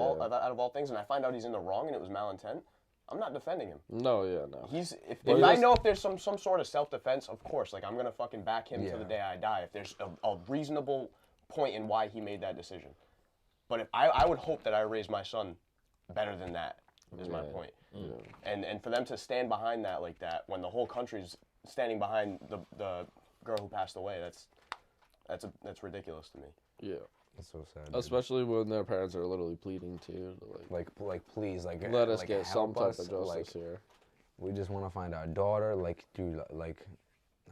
all things, and I find out he's in the wrong and it was malintent, I'm not defending him. No, yeah, no. If I know if there's some sort of self-defense, of course, like I'm gonna fucking back him to the day I die. If there's a reasonable point in why he made that decision, but if I would hope that I raise my son better than that. Is my point. Yeah. And for them to stand behind that like that when the whole country's standing behind the girl who passed away, that's ridiculous to me. Yeah. That's so sad. Dude. Especially when their parents are literally pleading too. Like, please, like, let us like, get some help type us. of justice Like, here. we just want to find our daughter. Like, dude, like,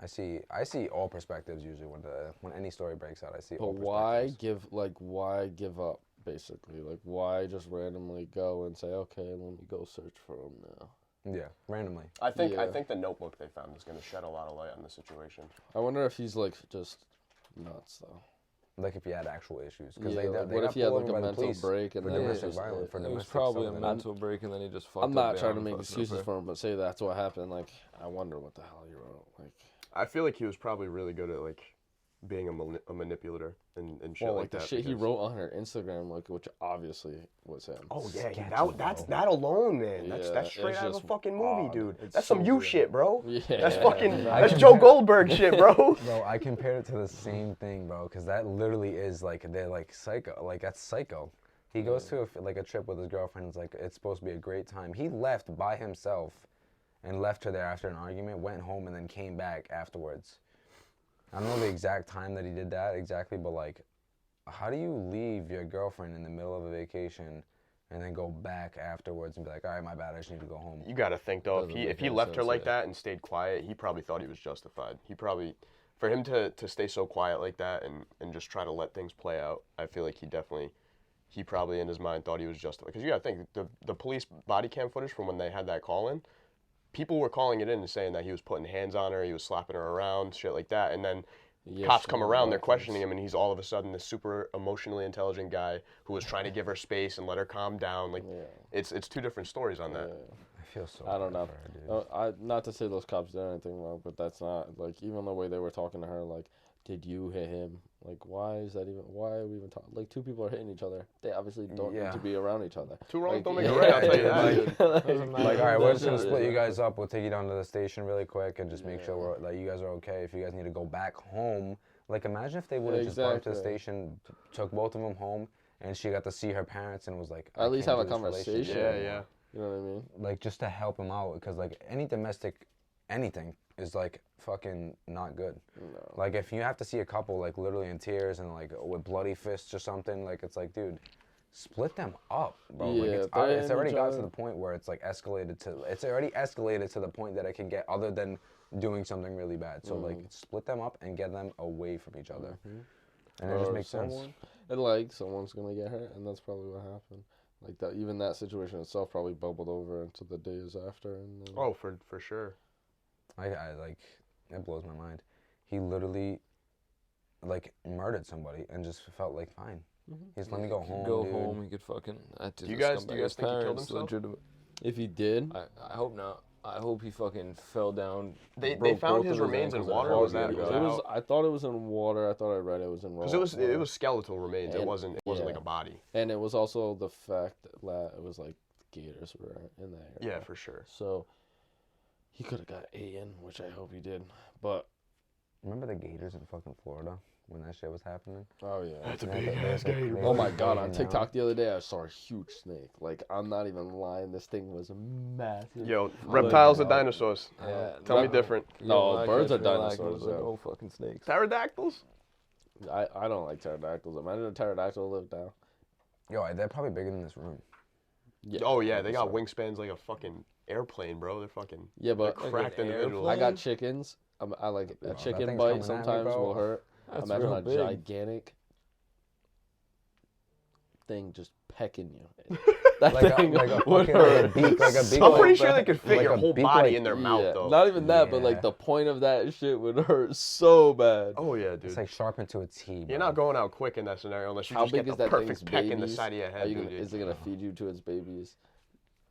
I see all perspectives usually when any story breaks out. I see. But all why perspectives. why give up? Basically, like, why just randomly go and say, okay, let me go search for him now? Yeah, randomly. I think the notebook they found is going to shed a lot of light on the situation. I wonder if he's like just nuts though. Like if he had actual issues, Yeah, they like, they what got if he had pulled like over a by the mental police break and for then domestic it's violence, for It was domestic probably a something. mental break, and then he just fucked I'm up not trying to beyond make fucking excuses repair. for him, but say that's what happened. Like, I wonder what the hell he wrote. Like, I feel like he was probably really good at like being a manipulator and shit well, like like the that. shit he because- wrote on her Instagram, like, which obviously was him. Oh yeah, Sketchy, that alone, man. That's Yeah, straight it's out of a just fucking movie, odd. dude. It's That's so some you weird. shit, bro. Yeah. That's fucking. I That's can- Joe Goldberg shit, bro. Bro, I compared it to the same thing, bro, because that literally is like they're like psycho, like that's psycho. He goes to a trip with his girlfriend. It's like it's supposed to be a great time. He left by himself, and left her there after an argument, went home, and then came back afterwards. I don't know the exact time that he did that exactly, but like, how do you leave your girlfriend in the middle of a vacation and then go back afterwards and be like, all right, my bad, I just need to go home? You got to think, though, Doesn't if make he any left her sense, like yeah. that and stayed quiet, he probably thought he was justified. For him to stay so quiet like that and just try to let things play out, I feel like he probably in his mind thought he was justified. Because you got to think, the police body cam footage from when they had that call in, people were calling it in and saying that he was putting hands on her, he was slapping her around, shit like that. And then cops come around, they're questioning him, and he's all of a sudden this super emotionally intelligent guy who was trying to give her space and let her calm down. Like, it's two different stories on that. I feel so I don't bad know. for her, dude. Not to say those cops did anything wrong, but that's not, like, even the way they were talking to her, like, did you hit him? Like, why are we even talking? Like, two people are hitting each other. They obviously don't need to be around each other. Two wrongs Like, don't make it right, I'll tell you that. Like, all right, we're just gonna split you guys up. We'll take you down to the station really quick and just make sure that you guys are okay. If you guys need to go back home, like, imagine if they would have just brought her to the station, took both of them home, and she got to see her parents and was like, At least can't have do a this relationship conversation. Yeah. You know what I mean? Like, just to help him out, because like any domestic anything is like fucking not good. No. Like, if you have to see a couple like literally in tears and like with bloody fists or something, like, it's like, dude, split them up, bro. Like, Yeah, it's already each got other. to the point where it's like escalated to the point that it can get other than doing something really bad. So like, split them up and get them away from each other. And it just Or makes sense. And like someone's gonna get hurt, and that's probably what happened. Like that, even that situation itself probably bubbled over into the days after. And then, Oh, for sure. I like, it blows my mind. He literally like murdered somebody and just felt like fine. He's let me go home. Go dude. home. He could fucking. Do you guys think he killed himself? Legitimate. if he did, I hope not. I hope he fucking fell down. They broke found both his of remains in ankles water, and or was had that- to was go. it was. out? I thought it was in water. I thought I read it was in raw. Because it was skeletal remains. It And- wasn't like a body. And it was also the fact that it was like gators were in that area. Yeah, for sure. So he could have got eaten, which I hope he did. But Remember the gators in fucking Florida when that shit was happening? oh yeah. That's a Yeah, big they- ass they- gator. they- Oh my They god, were on down. TikTok the other day I saw a huge snake. Like, I'm not even lying, this thing was massive. Yo, reptiles or Dog. dinosaurs? Yeah, Tell me no. different. No, I birds catch are me like dinosaurs, those, yeah. No fucking snakes. Pterodactyls? I don't like pterodactyls. Imagine a pterodactyl lived down. Yo, they're probably bigger than this room. Yeah. Oh yeah, they got 100%. wingspans like a fucking airplane, bro. They're fucking Yeah, but they're cracked an individuals. I got chickens. I like a that chicken thing's bite coming at me, sometimes bro. will hurt. That's Imagine real a big. gigantic thing just pecking you. That Like a thing fucking would like a beak, beak, like a beak. I'm like- pretty sure they could fit like your a whole beak body like- in their mouth Yeah, though. not even that, but Yeah. like the point of that shit would hurt so bad. Oh yeah, dude. It's like sharpened to a T. You're bro. not going out quick in that scenario unless you How just big get is the that perfect thing's peck babies? in the side of your head, dude. Is it gonna feed you to its babies?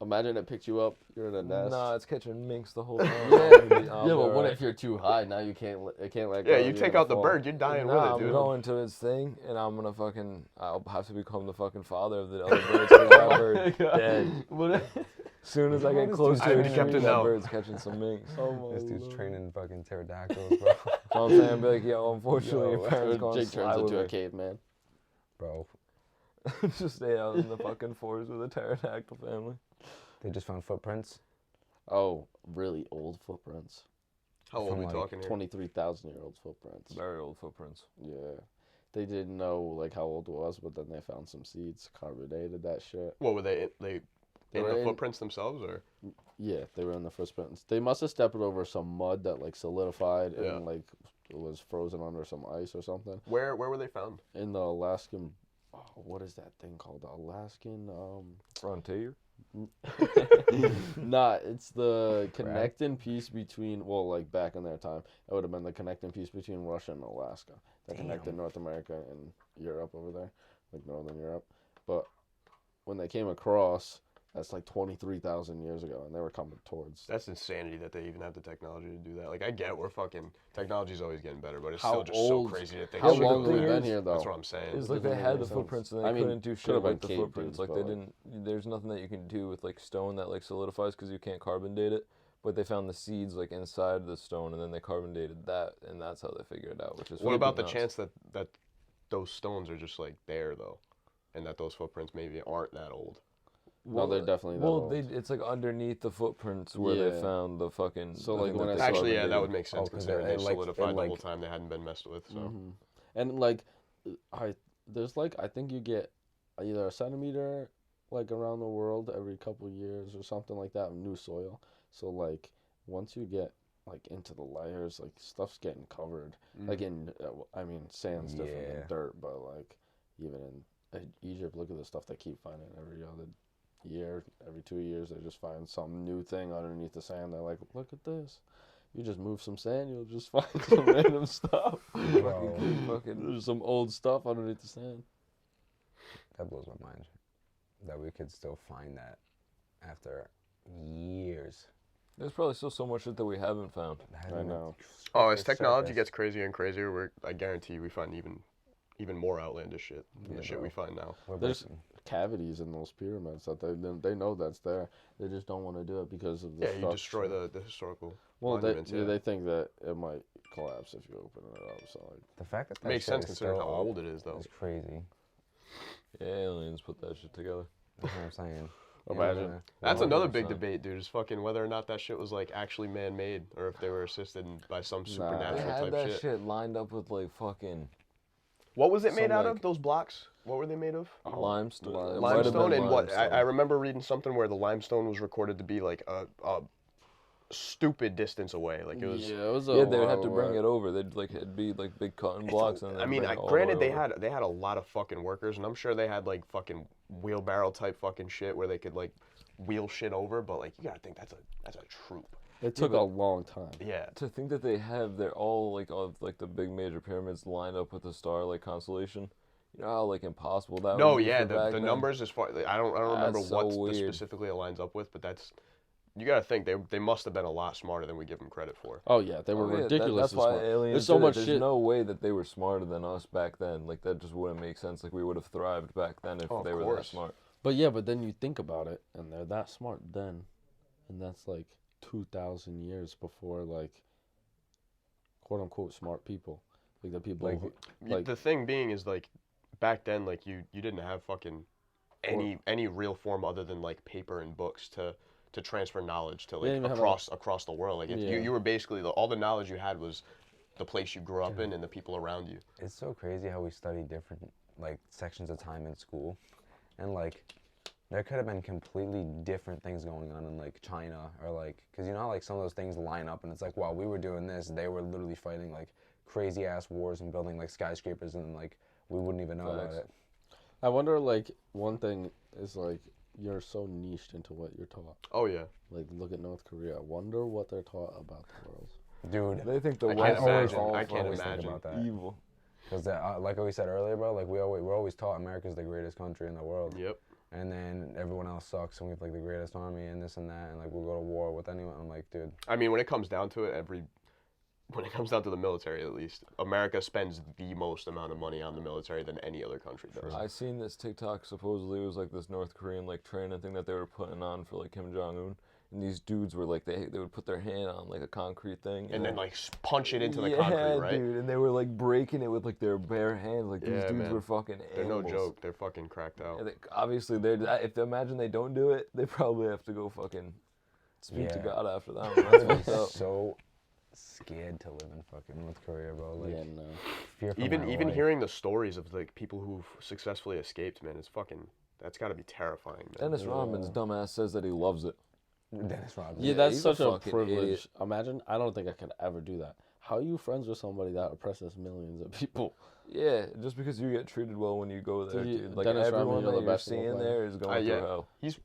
Imagine it picked you up. You're in a nest. Nah, it's catching minks the whole time. Yeah, but what if you're too high? Now you can't. It can't let go. Yeah, you you're take gonna out the fall. bird, you're dying with Nah, it, dude. I'm going to its thing, and I'm gonna fucking. I'll have to become the fucking father of the other birds. 'Cause that bird dead. As soon as I get close I to already it, kept it that now. bird's catching some minks. This dude's training fucking pterodactyls, bro. So I'm saying, be like, yo, unfortunately, your Yo, parents gonna Jake slide turns with into a me. caveman. Bro, Just stay out in the fucking forest with a pterodactyl family. they just found footprints. Oh, really old footprints. How old are From, we like, talking here? 23,000-year-old footprints. Very old footprints. Yeah. They didn't know like how old it was, but then they found some seeds, carbonated that shit. What were they in were the in- footprints themselves or? Yeah, they were in the footprints. They must have stepped over some mud that like solidified Yeah. and like was frozen under some ice or something. Where were they found? In the Alaskan, what is that thing called? The Alaskan, Frontier. Nah, it's the connecting piece between, well, like back in their time, it would have been the connecting piece between Russia and Alaska that connected North America and Europe over there, like Northern Europe. But when they came across, that's like 23,000 years ago, and they were coming towards. That's insanity that they even have the technology to do that. Like I get we're fucking technology's always getting better, but it's How still just old- so crazy to think. How shit long goes have we on. been here, though? That's what I'm saying. It's like doesn't they make had any the sense. footprints and they I mean, couldn't do could shit have been with the cave footprints. dudes, Like but, they like- didn't. There's nothing that you can do with like stone that like solidifies because you can't carbon date it. But they found the seeds like inside the stone and then they carbon dated that and that's how they figured it out. Which is What about the nuts. chance that those stones are just like there though, and that those footprints maybe aren't that old? No, they're definitely that Well, old. it's like underneath the footprints where Yeah. they found the fucking. So, the like, thing when that I they saw Actually, saw yeah, the that video. would make sense 'cause considering they it, like, solidified it, the like- whole time they hadn't been messed with. So And like, there's like I think you get either a centimeter like around the world every couple years or something like that of new soil. So like once you get like into the layers, like stuff's getting covered. Like in, I mean, sand's different than Yeah. dirt, but like even in Egypt, look at the stuff they keep finding every other year, every 2 years. They just find some new thing underneath the sand. They're like, look at this. You just move some sand, you'll just find some random stuff. There's some old stuff underneath the sand. That blows my mind. That we could still find that after years. There's probably still so much shit that we haven't found. I know. Oh, as Surface. technology gets crazier and crazier, I guarantee we find even more outlandish shit than the shit we find now. We're There's breaking- cavities in those pyramids that they know that's there. They just don't want to do it because of the Yeah, you structure. destroy the historical Well, monuments. they think that it might collapse if you open it up. So like, the fact that Makes shit sense is considering still how up old it is, though. is crazy. Yeah, aliens put that shit together. That's what I'm saying. imagine. Yeah. That's another big 100%. debate, dude. Is fucking whether or not that shit was like actually man-made or if they were assisted by some They supernatural had type that shit. shit lined up with like fucking What was it made Some, out like- of? Those blocks? What were they made of? limestone. It might have Limestone been and what? limestone. I remember reading something where the limestone was recorded to be like a stupid distance away. Like it was. Yeah, it was a Yeah, they would lot have to of bring work. it over. They'd like it'd be like big cutting blocks, and I they'd mean, bring it all the granted, way they over. had a lot of fucking workers, and I'm sure they had like fucking wheelbarrow type fucking shit where they could like wheel shit over. But like, you gotta think that's a troop. It took a long time. Yeah. To think that they're all of like the big major pyramids lined up with the star like constellation. You know how like impossible that No, would be yeah, for back the then? numbers as far I don't remember That's so what weird. specifically it lines up with, but that's you gotta think they must have been a lot smarter than we give them credit for. Oh yeah, they were Oh, yeah, ridiculous. that's why smart. aliens. There's so did it. much There's shit. no way that they were smarter than us back then. Like that just wouldn't make sense. Like we would have thrived back then if Oh, of they were that course. smart. But yeah, but then you think about it, and they're that smart then, and that's like 2,000 years before like quote unquote smart people, like the people Like- who, like The thing being is like back then, like you didn't have fucking any real form other than like paper and books to transfer knowledge to They didn't like even have across the world. Like Yeah. you were basically all the knowledge you had was the place you grew up in and the people around you. It's so crazy how we study different like sections of time in school, and like there could have been completely different things going on in like China or like because you know how like some of those things line up and it's like while we were doing this they were literally fighting like crazy ass wars and building like skyscrapers and like we wouldn't even know about Facts. it. I wonder like one thing is like you're so niched into what you're taught. Oh yeah. Like look at North Korea. I wonder what they're taught about the world. Dude, They think the I can't West is imagine. all I can't fucking imagine. about that. evil. because like we said earlier, bro, like we're always taught America's the greatest country in the world. Yep. And then everyone else sucks, and we have like the greatest army and this and that, and like we'll go to war with anyone. I'm like, dude, I mean, when it comes down to it, when it comes down to the military, at least, America spends the most amount of money on the military than any other country does. I seen this TikTok. Supposedly it was like this North Korean like training thing that they were putting on for like Kim Jong Un, and these dudes were like they would put their hand on like a concrete thing And then like punch it into the yeah, concrete, right? dude, and they were like breaking it with like their bare hands. Like these Yeah, dudes man. were fucking They're no animals. joke. They're fucking cracked out. And obviously, if they imagine they don't do it, they probably have to go fucking speak to Yeah. God after that one. That's fucked I'm up. so scared to live in fucking North Korea, bro. Like, Yeah, no. fear for Even my even life. hearing the stories of like people who've successfully escaped, man, it's fucking. That's got to be terrifying, man. Dennis Rodman's dumbass says that he loves it. Dennis Rodman. Yeah, that's he's a such a fucking privilege. idiot. Imagine, I don't think I could ever do that. How are you friends with somebody that oppresses millions of people? Yeah, just because you get treated well when you go there, you- dude. Like Dennis everyone Rodman, you're that the you're basketball seeing player. there is going through Yeah.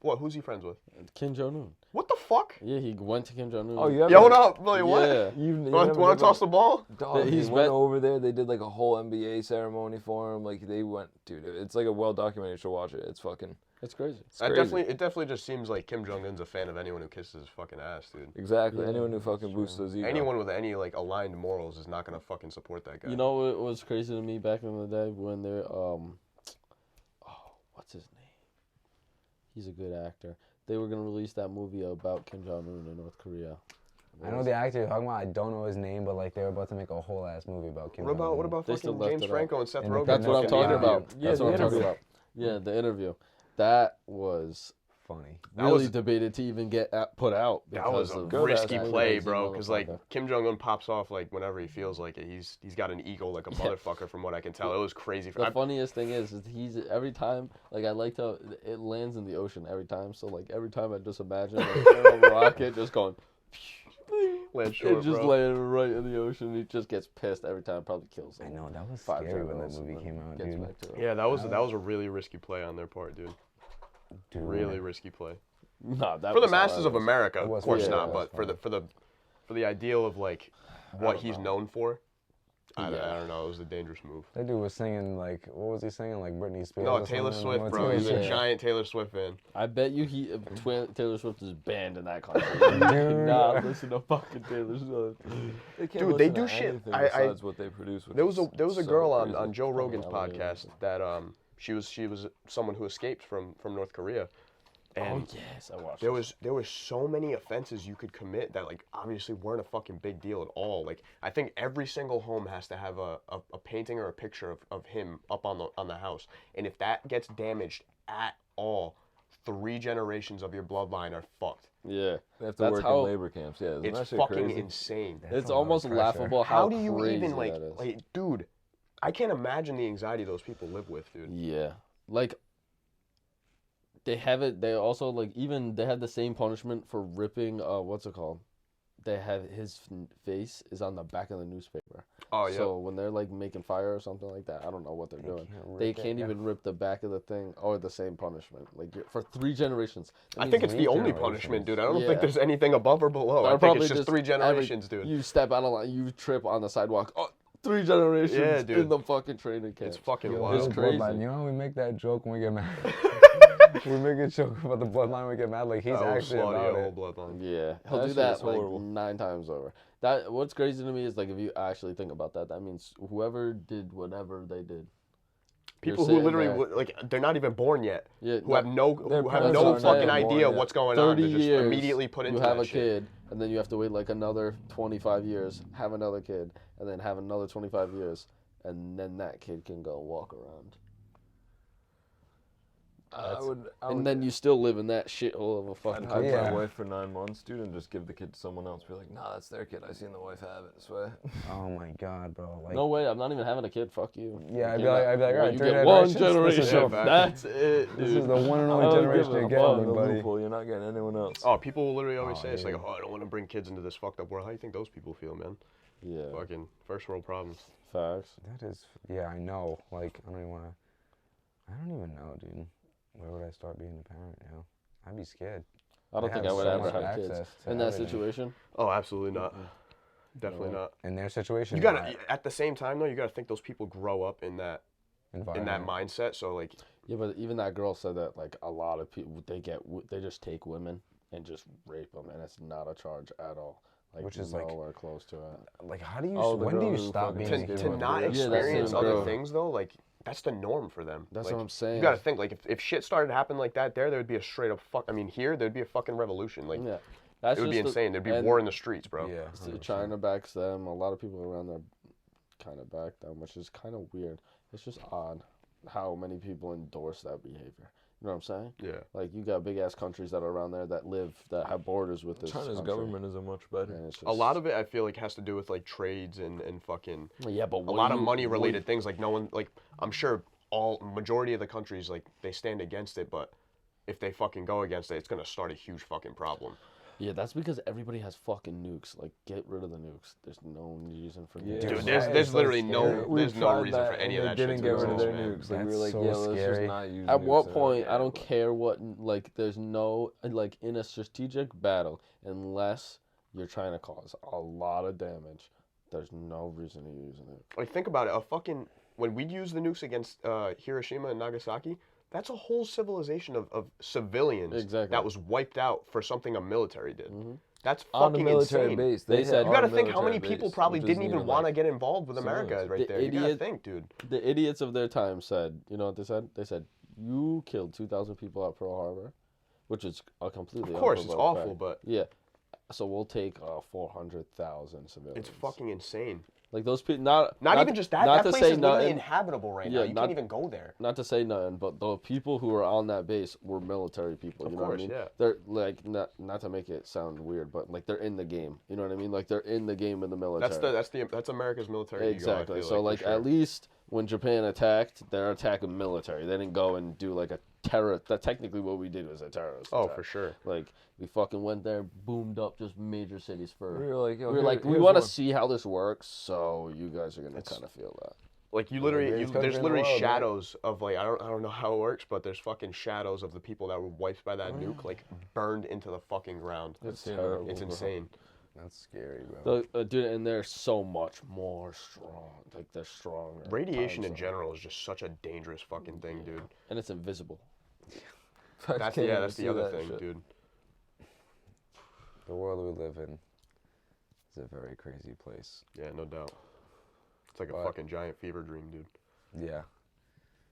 hell. Who's he friends with? Kim Jong Un. What the fuck? Yeah, he went to Kim Jong Un. Oh, you have Yo, what up? Like, what? Yeah. Want to toss the ball? Dog, He's he went bet- over there. They did like a whole NBA ceremony for him. Like they went, dude. It's like a well documented. You should watch it. It's fucking. It's crazy. It's crazy. It definitely just seems like Kim Jong Un's a fan of anyone who kisses his fucking ass, dude. Exactly. Yeah, Anyone who fucking boosts his ego. Anyone with any like aligned morals is not gonna fucking support that guy. You know what was crazy to me back in the day when they're what's his name? He's a good actor. They were gonna release that movie about Kim Jong Un in North Korea. I know the actor you're talking about. I don't know his name, but like they were about to make a whole ass movie about Kim. What about They still fucking left James it out. Franco and Seth And Rogen? That's what I'm fucking talking interview? about. Yeah, That's the what I'm talking interview. about. Yeah, the interview. That was funny. Really debated to even get put out. That was a because of risky that play, crazy bro. Because like motherfucker. Kim Jong Un pops off like whenever he feels like it. He's got an ego like a motherfucker, from what I can tell. It was crazy. The funniest thing is he's every time, like, I like how it lands in the ocean every time. So like every time I just imagine like, a rocket just going. Land short, It just bro. landed right in the ocean. He just gets pissed every time. Probably kills him. I know, that was 5 scary when that generals, movie and came then out, gets dude. back to it. Yeah, that was a really risky play on their part, dude. Really risky play. No, that For the was masses of hilarious. America, It of was course funny. not. Yeah, But it was for the ideal of like what he's known for, I Yeah. don't know. It was a dangerous move. That dude was singing like, what was he singing? Like Britney Spears. No, or Taylor something? Swift, What bro. Taylor He's a Swift? giant Taylor Swift fan. I bet you Taylor Swift is banned in that country. You cannot listen to fucking Taylor Swift. They can't Dude, they listen do to shit. anything I- besides what they produce. Which There was a so girl crazy. on Joe Rogan's hilarious. podcast that she was someone who escaped from North Korea, and Oh yes, I watched. there was so many offenses you could commit that like obviously weren't a fucking big deal at all. Like I think every single home has to have a painting or a picture of him up on the house, and if that gets damaged at all, 3 generations of your bloodline are fucked. Yeah, They have to that's work how in labor camps. Yeah, isn't that It's shit fucking crazy? insane. That's it's a lot of almost pressure. laughable How how do you crazy even that is. like, dude? I can't imagine the anxiety those people live with, dude. Yeah, like they have it. They also like even they have the same punishment for ripping. What's it called? They have his face is on the back of the newspaper. Oh yeah. So when they're like making fire or something like that, I don't know what they're doing. They can't even rip the back of the thing or the same punishment. Like for 3 generations. That I means think it's the only generations. punishment, dude. I don't Yeah. think there's anything above or below. I think probably it's just 3 generations, dude. You step out of line, you trip on the sidewalk. Oh, 3 generations Yeah, dude. in the fucking training camp. It's fucking Yo, wild. It's the crazy. bloodline. You know how we make that joke when we get mad? We make a joke about the bloodline when we get mad. Like he's That will actually slaughter about your it. whole bloodline. Yeah, he'll That do shit that is like horrible. 9 times over. That what's crazy to me is like if you actually think about that, that means whoever did whatever they did. People You're who literally sitting there- like they're not even born yet. Yeah, Who have no Their fucking parents aren't even idea born what's yet. going on. 30 They're just years, immediately put into you have that a shit. kid, and then you have to wait like another 25 years, have another kid, and then have another 25 years, and then that kid can go walk around. I would, And then you still live in that shithole of a I'd fucking hide Yeah. my wife for 9 months, dude, and just give the kid to someone else. Be like, nah, that's their kid. I seen the wife have it. I swear. Oh my god, bro. Like, No way, I'm not even having a kid. Fuck you. Yeah, You I'd be like, cannot- all right, you 3 get one generations, this is generation. it. That's it, This dude. is the one and I only don't generation give you're a getting, fuck. me, The buddy. loophole. You're not getting anyone else. Oh, people will literally always Oh, say it's like, dude. oh, I don't want to bring kids into this fucked up world. How do you think those people feel, man? Yeah, Fucking first world problems. facts. That is, yeah, I know. Like, I don't even know, dude. Where would I start being a parent, you know? I'd be scared. I don't They think have I would so ever much have kids access to in that everything. situation. Oh, absolutely not. Definitely not. In their situation, You gotta at the same time though, you gotta think those people grow up in that environment. mindset. So like, Yeah, but even that girl said that like a lot of people they just take women and just rape them, and it's not a charge at all. Like Which is, like- nowhere close to it. Like, how do you? Oh, the when do girl you who stop fucking being a gave to him human? a not rape. Yeah, that's experience the other girl. things though, like that's the norm for them. That's Like, what I'm saying. You gotta think like if shit started to happen like that there would be a straight up fuck. I mean here there'd be a fucking revolution. Like Yeah, that's it would be just insane. There'd be and war in the streets, bro. Yeah. China backs them. A lot of people around there kind of back them, which is kind of weird. It's just odd how many people endorse that behavior. You know what I'm saying? Yeah. Like you got big ass countries that are around there that have borders with this. China's country. government isn't much better. And it's just, A lot of it I feel like has to do with like trades and fucking yeah, but a lot of money related things. Like no one like I'm sure majority of the countries like they stand against it, but if they fucking go against it, it's gonna start a huge fucking problem. Yeah, that's because everybody has fucking nukes. Like, get rid of the nukes. There's no reason for nukes. Dude, that there's is there's so literally scary. there's no reason for any of that They shit didn't to get rid of exist, their man. nukes. Like, we were That's like, so yeah, let's scary. just not use At nukes. what And point, yeah, I don't but- care what, like, there's no, like, in a strategic battle, unless you're trying to cause a lot of damage, there's no reason to use it. Like think about it, a fucking when we use the nukes against Hiroshima and Nagasaki, that's a whole civilization of civilians Exactly. that was wiped out for something a military did. That's On a fucking military insane. base. They hit said- You on gotta a think how many military people base, probably which didn't isn't even want to like- get involved with America civilians. right The there. You gotta idiot- think, dude. The idiots of their time said, you know what they said? They said, you killed 2,000 people at Pearl Harbor, which is a completely Of course, it's unprovoked awful, fact. but Yeah, so we'll take 400,000 civilians. it's fucking insane. Like those people, Not even just that. Not That to place say is literally nothing. inhabitable right now. Yeah, You not- can't even go there. Not to say nothing, but the people who were on that base were military people. Of You know course, what I mean? yeah. They're like not to make it sound weird, but like they're in the game. You know what I mean? Like they're in the game in the military. That's America's military. Exactly. Ego, I feel So like, like for sure. at least when Japan attacked, they're attacking military. They didn't go and do like a terror. That technically what we did was a terrorist. Oh, attack. for sure. Like we fucking went there, boomed up just major cities for. We were like, yo, we were like, we here's want to one. see how this works, so you guys are gonna kind of feel that. Like you the literally, greatest country there's in the literally world, right? shadows of like I don't know how it works, but there's fucking shadows of the people that were wiped by that nuke, like burned into the fucking ground. It's Yeah, terrible. It's bro. insane. That's scary, bro. Dude, and they're so much more strong. Like they're stronger. Radiation in times general is just such a dangerous fucking thing, dude. and it's invisible. That's Can't even that's the see other that thing, shit. dude. The world we live in is a very crazy place. Yeah, no doubt. It's like a But- fucking giant fever dream, dude. Yeah.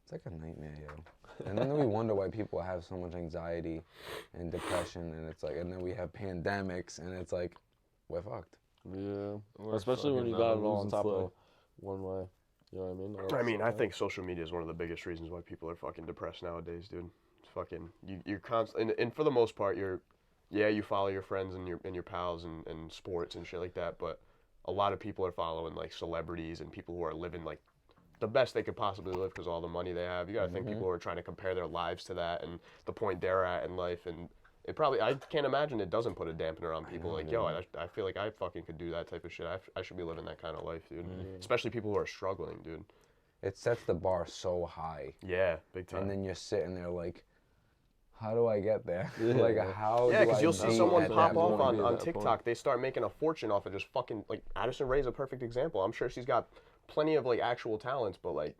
It's like a nightmare, yo. And then we wonder why people have so much anxiety and depression, and it's like, and then we have pandemics, and it's like, we're fucked. Yeah, We're especially when fucking you got it all on losing top slide. of one way. You know what I mean? Or I mean, I something. think social media is one of the biggest reasons why people are fucking depressed nowadays, dude. It's fucking you're constant, and for the most part, you follow your friends and your pals and sports and shit like that, but a lot of people are following like celebrities and people who are living like the best they could possibly live because all the money they have. You gotta think people are trying to compare their lives to that and the point they're at in life, and it probably I can't imagine it doesn't put a dampener on people. Like, yo, I feel like I fucking could do that type of shit. I should be living that kind of life, dude. Especially people who are struggling, dude. It sets the bar so high. Yeah, big time. And then you're sitting there like, how do I get there? Yeah. Like, how Yeah, do because I you'll see be someone at pop that off point? be on at that TikTok. point. They start making a fortune off of just fucking, like, Addison Rae's a perfect example. I'm sure she's got plenty of, like, actual talents, but, like,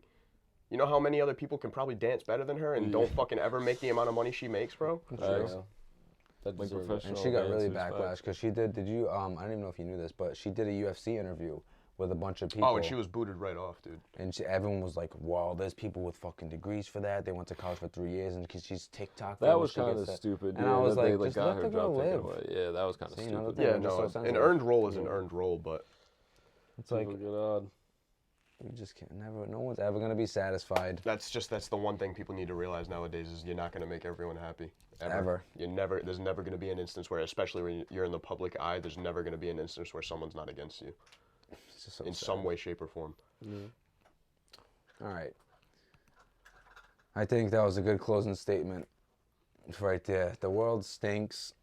you know how many other people can probably dance better than her and don't fucking ever make the amount of money she makes, bro? Yeah. That Like deserves it. professional. And she got really dancers, backlash facts. because she did you, I don't even know if you knew this, but she did a UFC interview with a bunch of people. Oh, and she was booted right off, dude. And everyone was like, wow, there's people with fucking degrees for that. They went to college for 3 years and because she's TikTok. That famous, was she kind gets of that. stupid. And yeah, I was that like, they like just got let her the girl job taken live. away. Yeah, that was kind of See, another stupid. thing. Yeah, it just no, so an sensitive. earned role is an earned role, but It's like, People get odd. you just can't, no one's ever going to be satisfied. that's the one thing people need to realize nowadays is you're not going to make everyone happy. Ever. There's never going to be an instance where, especially when you're in the public eye, there's never going to be an instance where someone's not against you It's just so in sad. some way, shape, or form. All right. I think that was a good closing statement right there. The world stinks.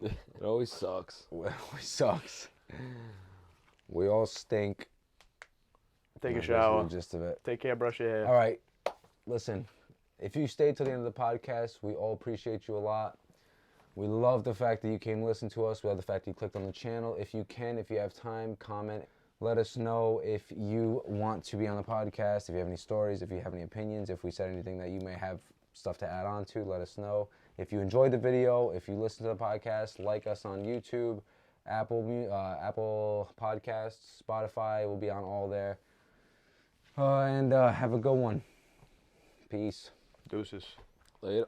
It always sucks. We sucks. We all stink. Take a That's shower. the gist of it. Take care, brush your hair. All right. Listen, if you stayed to the end of the podcast, we all appreciate you a lot. We love the fact that you came listen to us. We love the fact that you clicked on the channel. If you can, if you have time, comment. Let us know if you want to be on the podcast, if you have any stories, if you have any opinions, if we said anything that you may have stuff to add on to, let us know. If you enjoyed the video, if you listen to the podcast, like us on YouTube, Apple Podcasts, Spotify, we'll be on all there. And have a good one. Peace. Deuces. Later.